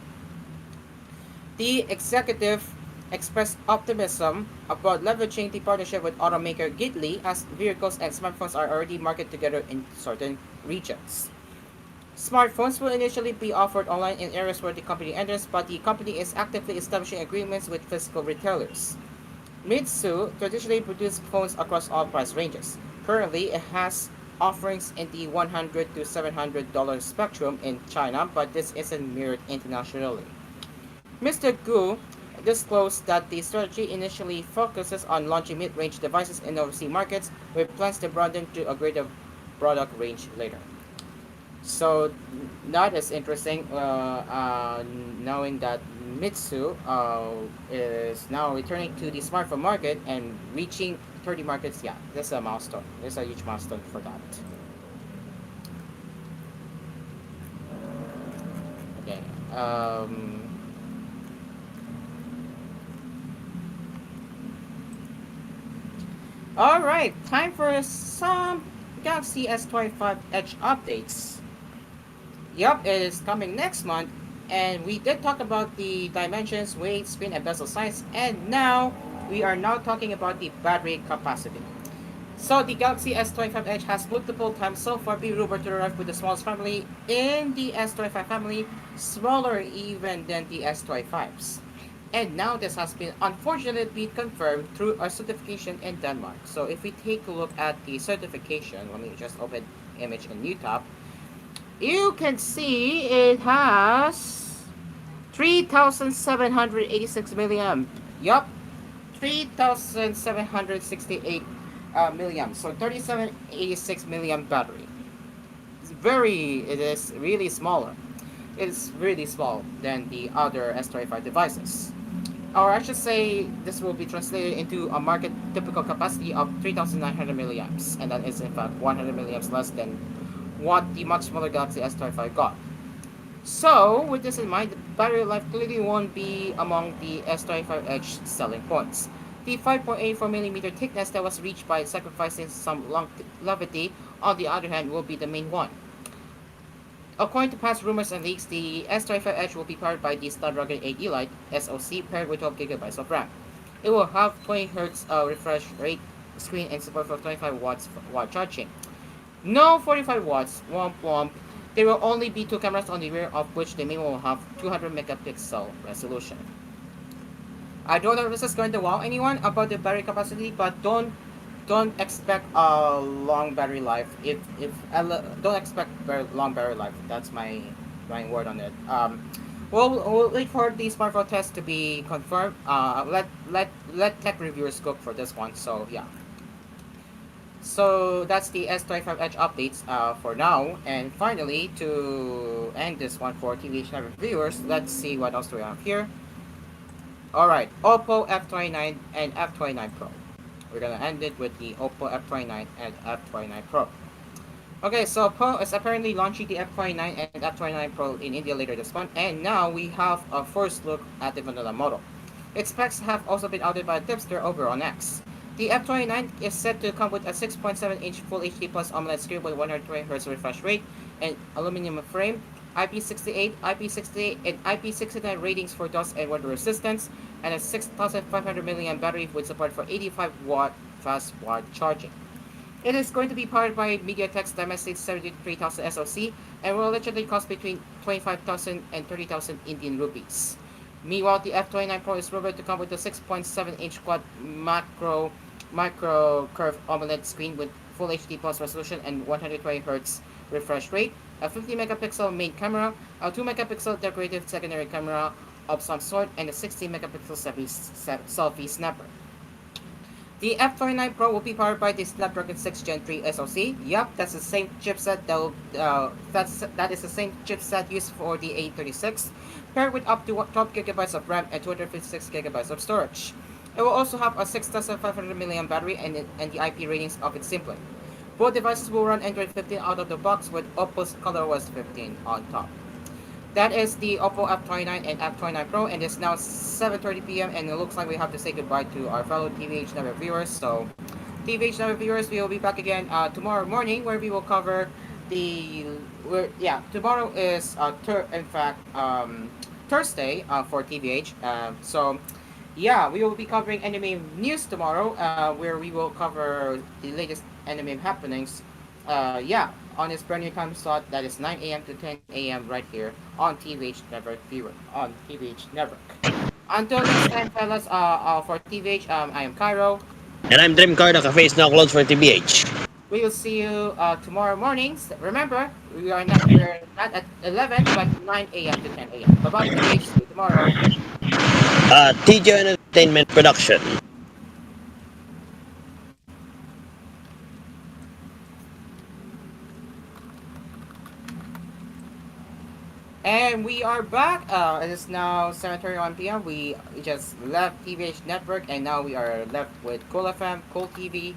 Speaker 2: The executive expressed optimism about leveraging the partnership with automaker Gidley as vehicles and smartphones are already marketed together in certain regions. Smartphones will initially be offered online in areas where the company enters, but the company is actively establishing agreements with physical retailers. Mitsu traditionally produced phones across all price ranges. Currently, it has offerings in the $100 to $700 spectrum in China, but this isn't mirrored internationally. Mr. Gu disclosed that the strategy initially focuses on launching mid-range devices in overseas markets, with plans to broaden to a greater product range later. So that is interesting, knowing that Mitsu is now returning to the smartphone market and reaching 30 markets. Yeah, that's a milestone. That's a huge milestone for that. Okay. All right. Time for some Galaxy S25 Edge updates. Yup, it is coming next month, and we did talk about the dimensions, weight, screen, and bezel size, and now we are now talking about the battery capacity. So the Galaxy S25 Edge has multiple times so far been rumored to arrive with the smallest family in the S25 family, smaller even than the S25s. And now this has been unfortunately confirmed through a certification in Denmark. So if we take a look at the certification, let me just open image in new tab. You can see it has 3,786 milliamp. Yup, 3,768 milliamp. So 3786 milliamp battery. It is really smaller. It is really small than the other S25 devices. Or I should say, this will be translated into a market typical capacity of 3,900 milliamps, and that is in fact 100 milliamps less than what the much smaller Galaxy S25 got. So, with this in mind, the battery life clearly won't be among the S25 Edge selling points. The 5.84mm thickness that was reached by sacrificing some longevity, on the other hand, will be the main one. According to past rumors and leaks, the S25 Edge will be powered by the Snapdragon 8 Elite SoC paired with 12 GB of RAM. It will have 20 Hz refresh rate screen and support for 25 watts while charging. No 45 watts, womp womp. There will only be two cameras on the rear, of which the main one will have 200 megapixel resolution. I don't know if this is going to wow anyone about the battery capacity, but don't expect a long battery life. If don't expect very long battery life. That's my word on it. We'll wait for the smartphone test to be confirmed. Let tech reviewers cook for this one. So yeah. So that's the S25 Edge updates for now. And finally, to end this one for TVH viewers, let's see what else do we have here. Alright, Oppo F29 and F29 Pro. We're gonna end it with the Oppo F29 and F29 Pro. Okay, so Oppo is apparently launching the F29 and F29 Pro in India later this month, and now we have a first look at the vanilla model. Its specs have also been outed by Tipster over on X. The F29 is set to come with a 6.7-inch Full HD Plus AMOLED screen with 120Hz refresh rate, and aluminum frame, IP68, IP68, and IP69 ratings for dust and water resistance, and a 6,500 mAh battery with support for 85-watt fast wire charging. It is going to be powered by MediaTek's Dimensity 73,000 SoC and will allegedly cost between 25,000 and 30,000 Indian rupees. Meanwhile, the F29 Pro is rumored to come with a 6.7-inch quad micro curved AMOLED screen with Full HD Plus resolution and 120Hz refresh rate, a 50 megapixel main camera, a 2 megapixel decorative secondary camera of some sort, and a 60 megapixel selfie snapper. The F29 Pro will be powered by the Snapdragon 6 Gen 3 SoC. Yup, that's the same chipset that is the same chipset used for the A36, paired with up to 12 GB of RAM and 256 GB of storage. It will also have a 6,500 mAh battery and the IP ratings of its simpler. Both devices will run Android 15 out of the box with Oppo's ColorOS 15 on top. That is the Oppo F29 and F29 Pro, and it's now 7:30 p.m. and it looks like we have to say goodbye to our fellow TVH Network viewers. So, TVH Network viewers, we will be back again tomorrow morning, where we will cover the. Tomorrow is Thursday for TVH. So, we will be covering anime news tomorrow, where we will cover the latest anime happenings. On this brand new time slot that is 9 a.m. to 10 a.m. right here on TVH Network viewer on TVH Network. Until next time, fellas. For TVH, I am Cairo.
Speaker 1: And I'm Dreamcard, the cafe is now closed for TBH.
Speaker 2: We will see you tomorrow mornings. Remember, we're not at 11 but 9 a.m. to 10 a.m. Bye bye, TVH. See you tomorrow.
Speaker 1: TJ Entertainment Production.
Speaker 2: And we are back. It is now 7:31 p.m. We just left TVH Network, and now we are left with Cool FM, Cool TV,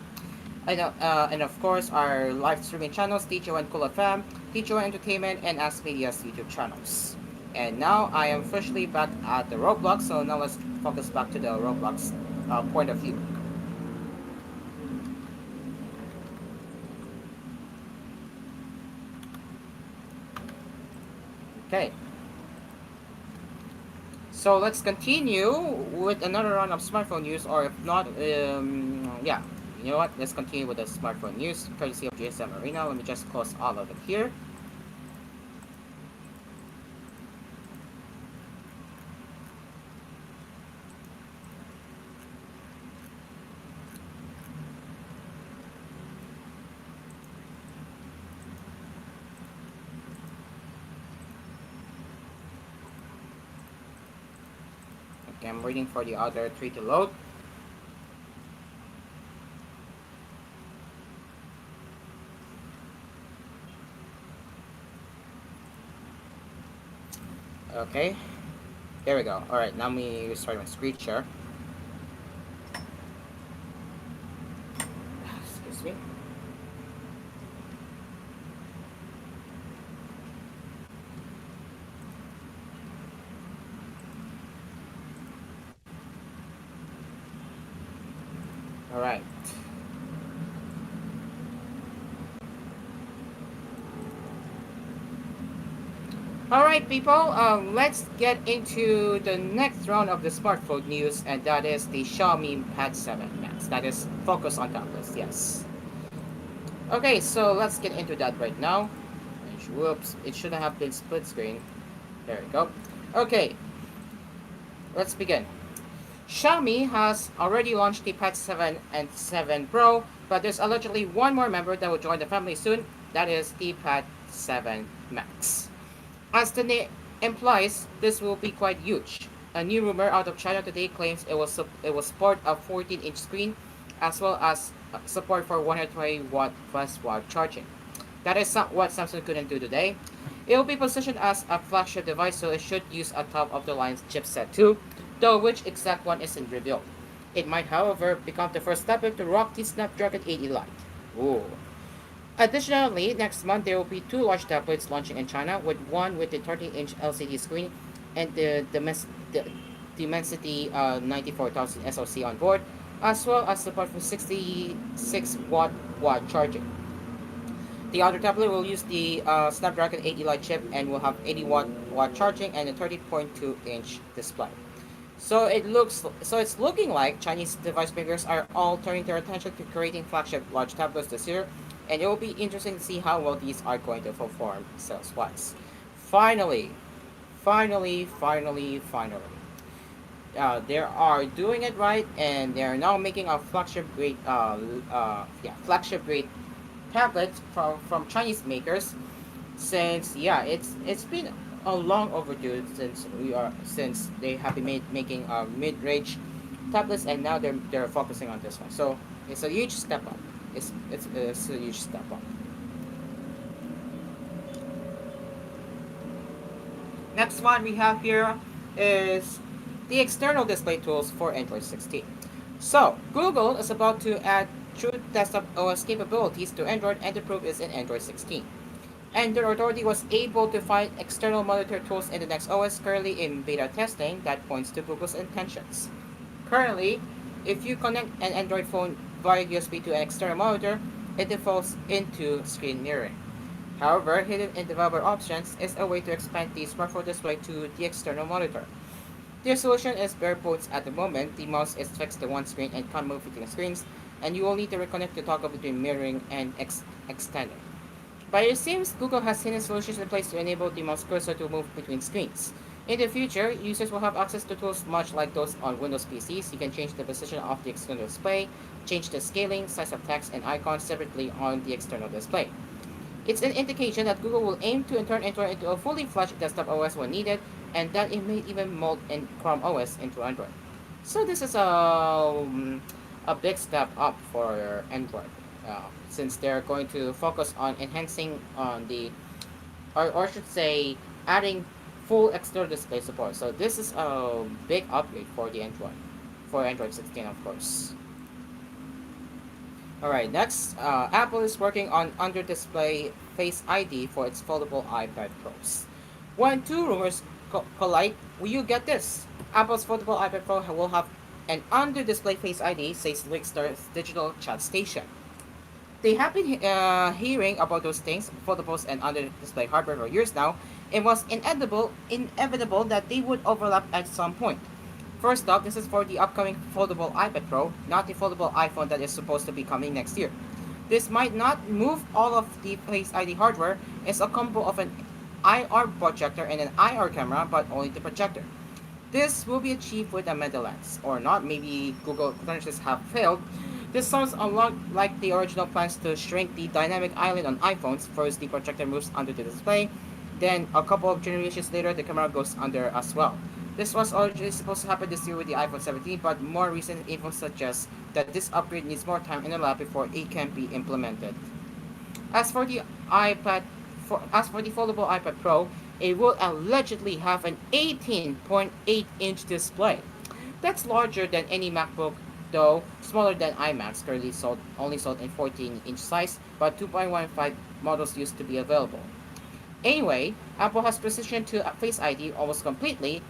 Speaker 2: and of course our live streaming channels, Teacher and Cool FM, Teacher Entertainment, and Ask Media's YouTube channels. And now I am officially back at the Roblox. So now let's focus back to the Roblox point of view. Okay. So let's continue with another round of smartphone news, or if not, yeah, you know what? Let's continue with the smartphone news, courtesy of GSM Arena. Let me just close all of it here. Okay, I'm waiting for the other three to load. Okay, there we go. All right, now me restart my screen share. Excuse me. All right. All right, people. Let's get into the next round of the smartphone news, and that is the Xiaomi Pad 7 Max. That is focus on tablets. Yes. Okay, so let's get into that right now. Whoops! It shouldn't have been split screen. There we go. Okay, let's begin. Xiaomi has already launched the Pad 7 and 7 Pro, but there's allegedly one more member that will join the family soon. That is the Pad 7 Max. As the name implies, this will be quite huge. A new rumor out of China today claims it will support a 14-inch screen, as well as support for 120-watt fast wire charging. That is what Samsung couldn't do today. It will be positioned as a flagship device, so it should use a top-of-the-line chipset too, though which exact one isn't revealed. It might, however, become the first tablet to rock the Snapdragon 8 Elite. Ooh. Additionally, next month there will be two large tablets launching in China, with one with the 30-inch LCD screen and the Dimensity 94,000 SoC on board, as well as support for 66 watt charging. The other tablet will use the Snapdragon 8 Elite chip and will have 80 watt charging and a 30.2-inch display. So it's looking like Chinese device makers are all turning their attention to creating flagship large tablets this year, and it will be interesting to see how well these are going to perform sales-wise. Finally, finally, they are doing it right, and they are now making a flagship grade tablets from Chinese makers. Since it's been a long overdue since they have been making mid-range tablets, and now they're focusing on this one. So it's a huge step up. It's a huge step up. Next one we have here is the external display tools for Android 16. So Google is about to add true desktop OS capabilities to Android, and the proof is in Android 16. And the authority was able to find external monitor tools in the next OS currently in beta testing that points to Google's intentions. Currently, if you connect an Android phone via USB to an external monitor, it defaults into screen mirroring. However, hidden in developer options is a way to expand the smartphone display to the external monitor. Their solution is bare bones at the moment. The mouse is fixed to one screen and can't move between screens, and you will need to reconnect to toggle between mirroring and extending. But it seems Google has hidden solutions in place to enable the mouse cursor to move between screens. In the future, users will have access to tools much like those on Windows PCs. You can change the position of the external display, change the scaling, size of text, and icons separately on the external display. It's an indication that Google will aim to turn Android into a fully fledged desktop OS when needed, and that it may even mold in Chrome OS into Android. So this is a big step up for Android, since they're going to focus on enhancing on or I should say, adding full external display support. So this is a big upgrade for the Android, for Android 16, of course. All right, next, Apple is working on under-display Face ID for its foldable iPad Pros. When two rumors collide, will you get this? Apple's foldable iPad Pro will have an under-display Face ID, says Lickstar's digital chat station. They have been hearing about those things, foldables and under-display hardware for years now, It was inevitable that they would overlap at some point. First up, this is for the upcoming foldable iPad Pro, not the foldable iPhone that is supposed to be coming next year. This might not move all of the Face ID hardware. It's a combo of an IR projector and an IR camera, but only the projector. This will be achieved with a meta lens, or not. Maybe Google credentials have failed. This sounds a lot like the original plans to shrink the dynamic island on iPhones. First, the projector moves under the display, then a couple of generations later, the camera goes under as well. This was originally supposed to happen this year with the iPhone 17, but more recent info suggests that this upgrade needs more time in the lab before it can be implemented. As for the as for the foldable iPad Pro, it will allegedly have an 18.8-inch display. That's larger than any MacBook, though smaller than iMacs currently sold in 14-inch size, but 2.15 models used to be available. Anyway, Apple has transitioned to Face ID almost completely.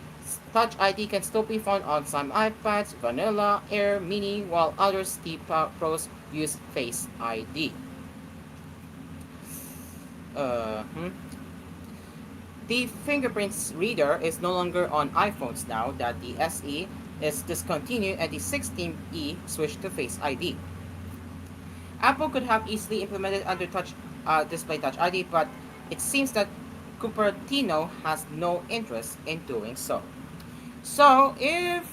Speaker 2: Touch ID can still be found on some iPads, Vanilla, Air, Mini, while others, the Pros, use Face ID. Uh, hmm. The fingerprints reader is no longer on iPhones now that the SE is discontinued and the 16E switched to Face ID. Apple could have easily implemented under touch display touch ID, but it seems that Cupertino has no interest in doing so. So if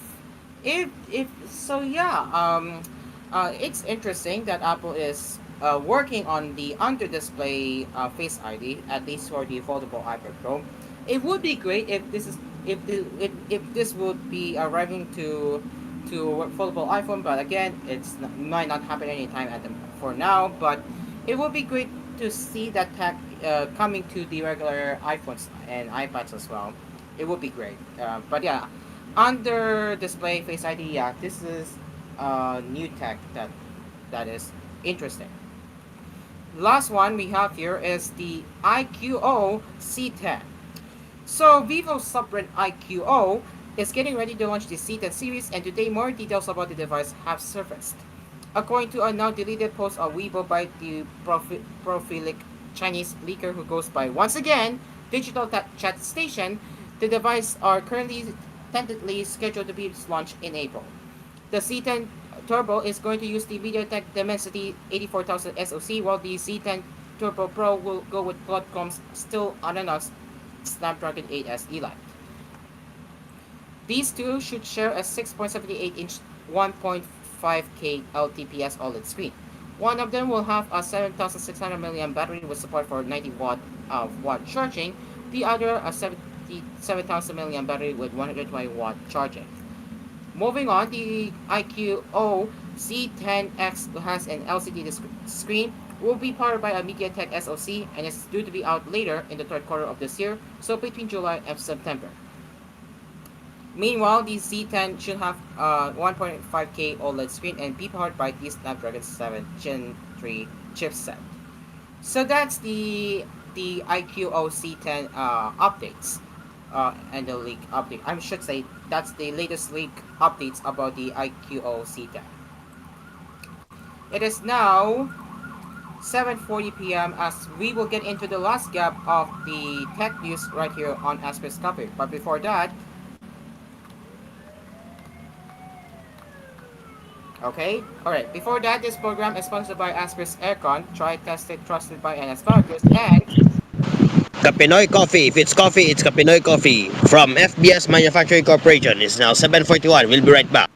Speaker 2: so, yeah. It's interesting that Apple is working on the under display Face ID, at least for the foldable iPad Pro. It would be great if this is if this would be arriving to foldable iPhone, but again, might not happen anytime for now. But it would be great to see that tech coming to the regular iPhones and iPads as well. It would be great. But yeah, under display Face ID, yeah, this is new tech that is interesting. Last one we have here is the IQO C10. So Vivo's sub-brand IQO is getting ready to launch the C10 series, and today more details about the device have surfaced. According to a now deleted post on Weibo by the profilic Chinese leaker who goes by once again Digital Chat Station, the device are currently tentatively scheduled to be launched in April. The C10 Turbo is going to use the MediaTek Dimensity 84,000 SoC, while the C10 Turbo Pro will go with Broadcom's still unannounced Snapdragon 8S Elite. These two should share a 6.78-inch 1.5K LTPS OLED screen. One of them will have a 7,600 mAh battery with support for 90 watt charging. The other a 77,000 mAh battery with 120 watt charging. Moving on, the IQO C10X has an LCD screen, will be powered by a MediaTek SoC, and is due to be out later in the third quarter of this year, so between July and September. Meanwhile, the C10 should have a 1.5K OLED screen and be powered by the Snapdragon 7 Gen 3 chipset. So that's the IQO C10 updates and the leak update. I should say that's the latest leak updates about the IQO C10. It is now 7:40 p.m. as we will get into the last gap of the tech news right here on Asphere's topic. But before that, okay, alright. Before that, this program is sponsored by Asphere's Aircon. Try, tested, trusted by an asparagus, and
Speaker 1: Kapinoy Coffee. If it's coffee, it's Kapinoy Coffee. From FBS Manufacturing Corporation. It's now 7:41. We'll be right back.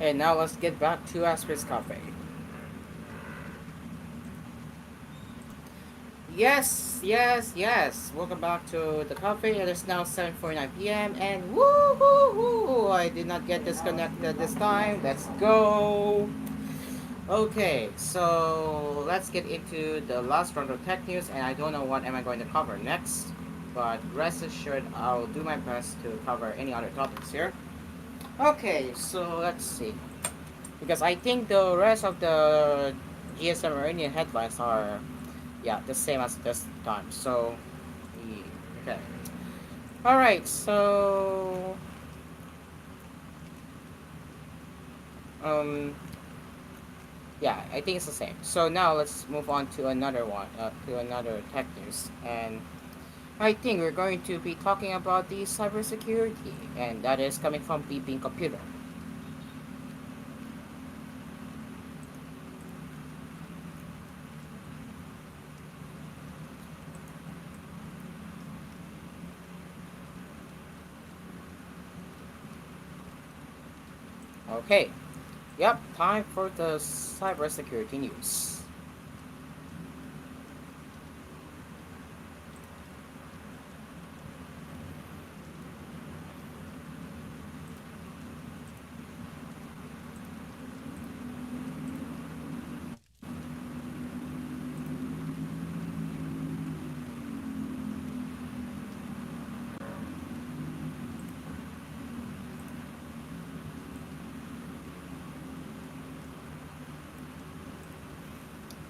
Speaker 2: Okay, now let's get back to Asphere's Cafe. Yes, yes, yes. Welcome back to the cafe. It is now 7:49 p.m. and woo hoo hoo! I did not get disconnected this time. Let's go. Okay, so let's get into the last round of tech news, and I don't know what am I going to cover next, but rest assured I'll do my best to cover any other topics here. Okay, so let's see. Because I think the rest of the GSM Iranian headlines are, yeah, the same as this time. So, okay. All right. So, um, yeah, I think it's the same. So now let's move on to another one, to another tech news, and I think we're going to be talking about the cybersecurity, and that is coming from Beeping Computer. Okay. Yep. Time for the cybersecurity news.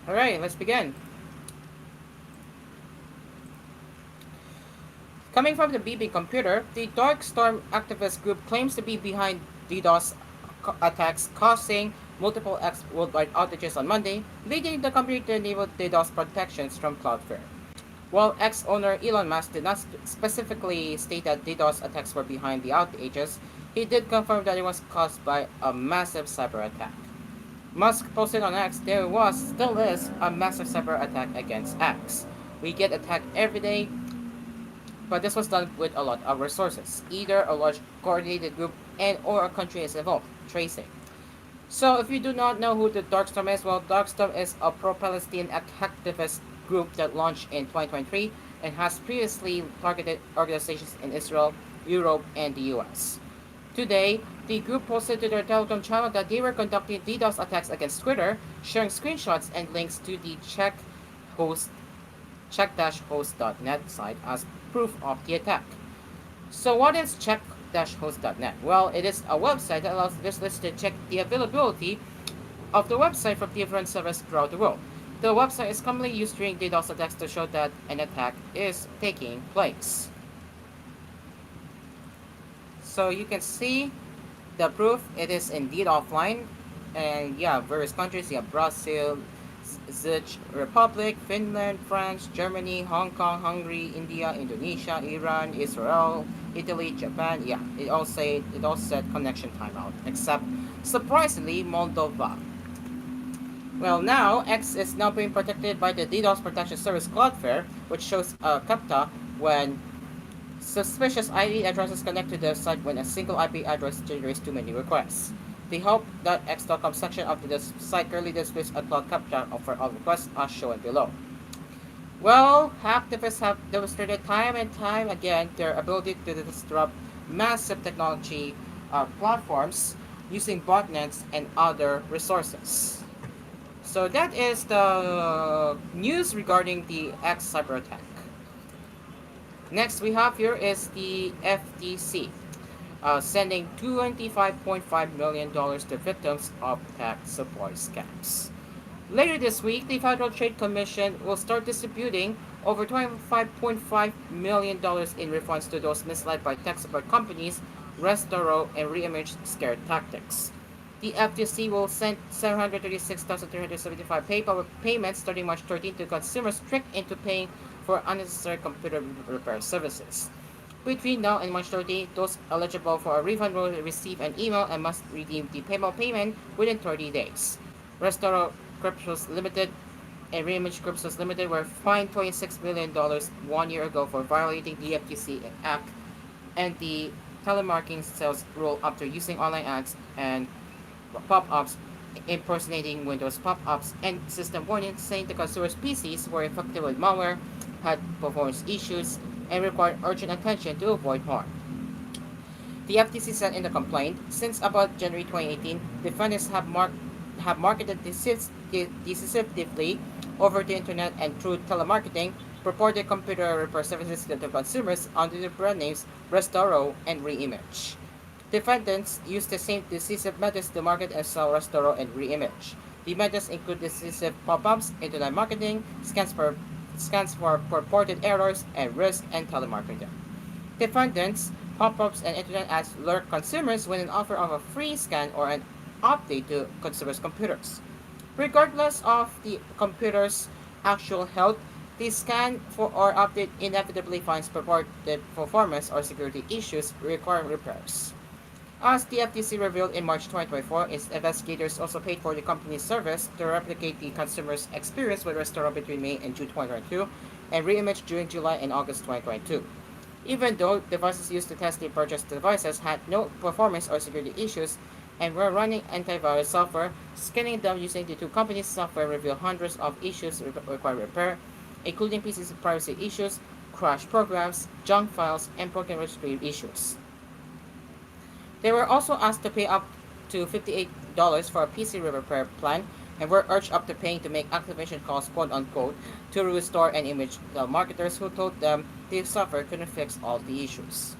Speaker 2: All right. Let's begin. Coming from the BB Computer, the Dark Storm activist group claims to be behind DDoS attacks, causing multiple worldwide outages on Monday, leading the company to enable DDoS protections from Cloudflare. While ex-owner Elon Musk did not specifically state that DDoS attacks were behind the outages, he did confirm that it was caused by a massive cyber attack. Musk posted on X, there was, still is, a massive cyber attack against X. We get attacked every day, but this was done with a lot of resources. Either a large coordinated group and or a country is involved, tracing. So if you do not know who the Darkstorm is, well, Darkstorm is a pro-Palestinian activist group that launched in 2023 and has previously targeted organizations in Israel, Europe, and the US. Today, the group posted to their Telegram channel that they were conducting DDoS attacks against Twitter, sharing screenshots and links to the host check-host.net site as proof of the attack. So what is check-host.net? Well, it is a website that allows visitors to check the availability of the website from different servers throughout the world. The website is commonly used during DDoS attacks to show that an attack is taking place. So you can see the proof, it is indeed offline. And yeah, various countries, you have Brazil, Czech Republic, Finland, France, Germany, Hong Kong, Hungary, India, Indonesia, Iran, Israel, Italy, Japan. Yeah, it all said connection timeout, except surprisingly Moldova. Well, now X is now being protected by the DDoS protection service Cloudflare, which shows a CAPTCHA when suspicious IP addresses connect to the site when a single IP address generates too many requests. The help.x.com section of the site currently displays a cloud CAPTCHA for all requests as shown below. Well, hacktivists have demonstrated time and time again their ability to disrupt massive technology platforms using botnets and other resources. So that is the news regarding the X cyber attack. Next we have here is the FTC sending $25.5 million to victims of tax support scams. Later this week, the Federal Trade Commission will start distributing over $25.5 million in refunds to those misled by tech support companies, restore and reimage scare tactics. The FTC will send 736,375 PayPal payments starting March 13 to consumers tricked into paying for unnecessary computer repair services. Between now and March 30, those eligible for a refund will receive an email and must redeem the PayPal payment within 30 days. Restore Cryptos Limited and Reimage Cryptos Limited were fined $26 million 1 year ago for violating the FTC Act and the telemarketing sales rule after using online ads and pop-ups impersonating Windows pop-ups, and system warnings saying the consumer's PCs were infected with malware, had performance issues, and required urgent attention to avoid harm. The FTC said in the complaint, since about January 2018, defendants have marketed decisively over the internet and through telemarketing purported computer repair services to the consumers under the brand names Restoro and Reimage. Defendants used the same decisive methods to market and sell Restoro and Reimage. The methods include decisive pop-ups, internet marketing, scans for purported errors and risk, and telemarketing. Defendants, pop-ups, and internet ads lure consumers with an offer of a free scan or an update to consumers' computers. Regardless of the computer's actual health, the scan for or update inevitably finds purported performance or security issues requiring repairs. As the FTC revealed in March 2024, its investigators also paid for the company's service to replicate the consumer's experience with Restaurant between May and June 2022 and Reimage during July and August 2022. Even though devices used to test the purchased devices had no performance or security issues and were running antivirus software, scanning them using the two companies' software revealed hundreds of issues require repair, including PC's privacy issues, crashed programs, junk files, and broken registry issues. They were also asked to pay up to $58 for a PC repair plan and were urged up to paying to make activation calls quote unquote to restore and image the marketers who told them the software couldn't fix all the issues.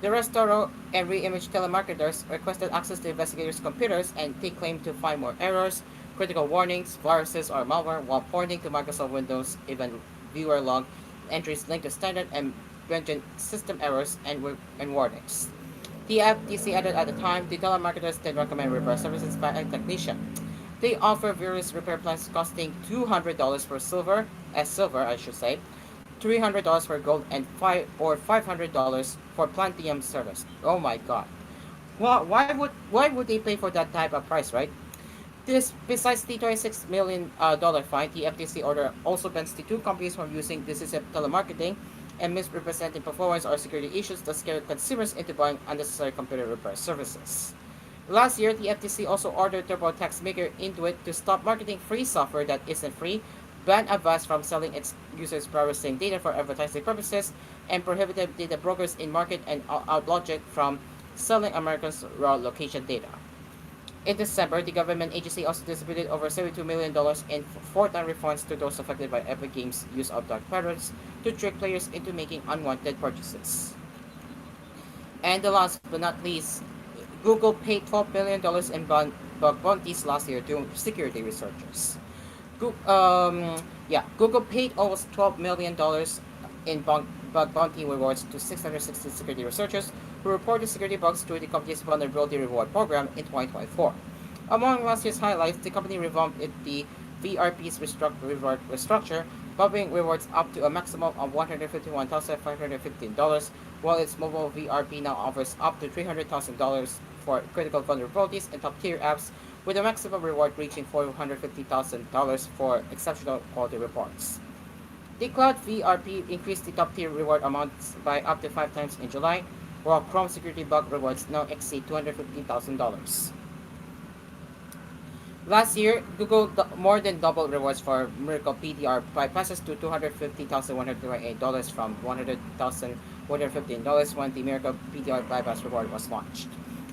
Speaker 2: The Restoro and Reimage telemarketers requested access to investigators' computers and they claimed to find more errors, critical warnings, viruses, or malware while pointing to Microsoft Windows event viewer log entries linked to standard and vengeance system errors and warnings. The FTC added at the time, the telemarketers did recommend repair services by a technician. They offer various repair plans costing $200 for silver, I should say, $300 for gold, and $500 for platinum service. Oh my God! Well, why would they pay for that type of price, right? This, besides the $26 million fine, the FTC order also bans the two companies from using decisive telemarketing and misrepresenting performance or security issues that scare consumers into buying unnecessary computer repair services. Last year, the FTC also ordered TurboTax maker Intuit to stop marketing free software that isn't free, ban Avast from selling its users' privacy data for advertising purposes, and prohibited data brokers in market and OutLogic from selling Americans' raw location data. In December, the government agency also distributed over $72 million in four-time refunds to those affected by Epic Games' use of dark patterns to trick players into making unwanted purchases. And the last but not least, Google paid $12 million in bug bounties last year to security researchers. Google paid almost $12 million in bug bounty rewards to 660 security researchers who reported security bugs through the company's vulnerability reward program in 2024. Among last year's highlights, the company revamped the VRP's reward structure, bumping rewards up to a maximum of $151,515, while its mobile VRP now offers up to $300,000 for critical vulnerabilities and top-tier apps, with a maximum reward reaching $450,000 for exceptional quality reports. The Cloud VRP increased the top-tier reward amounts by up to 5 times in July, while Chrome security bug rewards now exceed $250,000. Last year, Google more than doubled rewards for Miracle PDR bypasses to $250,128 from $100,115 when the Miracle PDR bypass reward was launched.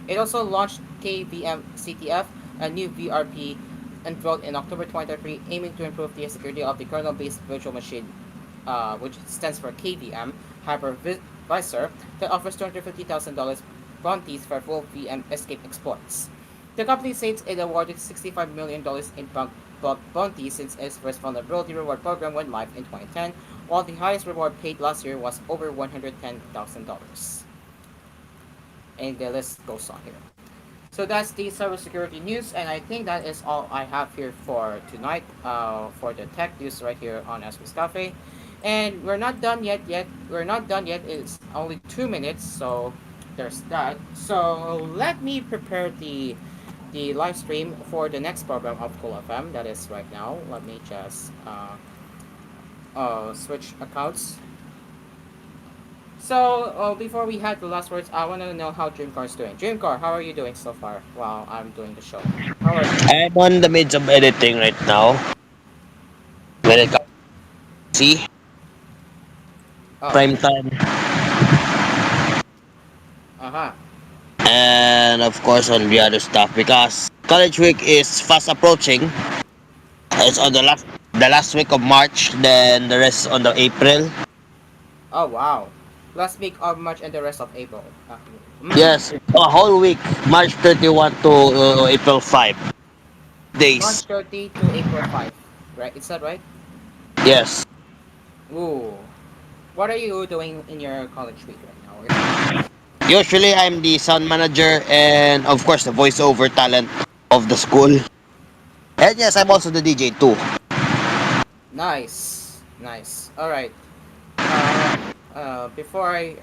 Speaker 2: It also launched KVM CTF, a new VRP unveiled in October 2023, aiming to improve the security of the kernel-based virtual machine, which stands for KVM, hypervisor, that offers $250,000 bounties for full VM escape exploits. The company says it awarded $65 million in bug bounties since its first vulnerability reward program went live in 2010, while the highest reward paid last year was over $110,000. And the list goes on here. So that's the cybersecurity news, and I think that is all I have here for tonight for the tech news right here on Asphere Cafe. And we're not done yet. We're not done yet. It's only 2 minutes, so there's that. So let me prepare the live stream for the next program of Cool FM. That is right now. Let me just switch accounts. So, before we had the last words, I want to know how Dreamcar's doing. Dreamcar, how are you doing so far while I'm doing the show? How are you?
Speaker 1: I'm on the midst of editing right now. When it comes to see
Speaker 2: Oh,
Speaker 1: prime time,
Speaker 2: uh-huh.
Speaker 1: and of course on the other stuff because college week is fast approaching. It's on the last week of March, then the rest on the April.
Speaker 2: Oh, wow. Last week of March and the rest of April.
Speaker 1: Yes, a whole week, March 31 to April 5
Speaker 2: March
Speaker 1: days.
Speaker 2: 30 to April 5. Right? Is that right?
Speaker 1: Yes.
Speaker 2: Ooh. What are you doing in your college week right now? Or semesters?
Speaker 1: Usually I'm the sound manager and of course the voiceover talent of the school. And yes, I'm also the DJ too.
Speaker 2: Nice. Nice. All right. Uh, before I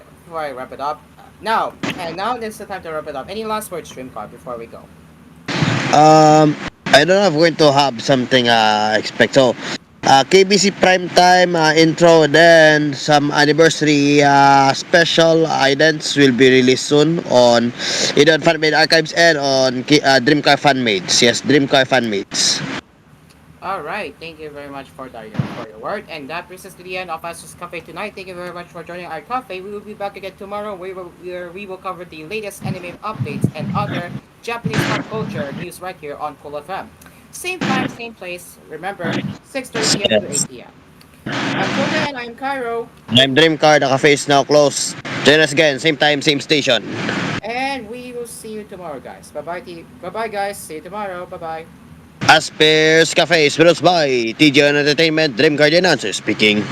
Speaker 2: wrap it up, now is the time to wrap it up. Any last words, Streamcar, before we go?
Speaker 1: I don't know if we're going to have something expect. So, KBC prime time intro, then some anniversary special items will be released soon on either on Fanmade Archives and on Dreamcar Fanmates. Yes, Dreamcar Fanmates.
Speaker 2: All right. Thank you very much for your word, and that brings us to the end of Asus Cafe tonight. Thank you very much for joining our cafe. We will be back again tomorrow. We will cover the latest anime updates and other Japanese pop culture news right here on Cool FM. Same time, same place. Remember, 6:30 p.m. to
Speaker 1: Yes.
Speaker 2: 8 p.m. Until then, I'm Cairo.
Speaker 1: I'm Dreamcar. The cafe is now closed. Join us again, same time, same station.
Speaker 2: And we will see you tomorrow, guys. Bye bye, bye bye, guys. See you tomorrow. Bye bye.
Speaker 1: Asphere's Cafe is brought by TGN Entertainment, Dreamcar announcer speaking.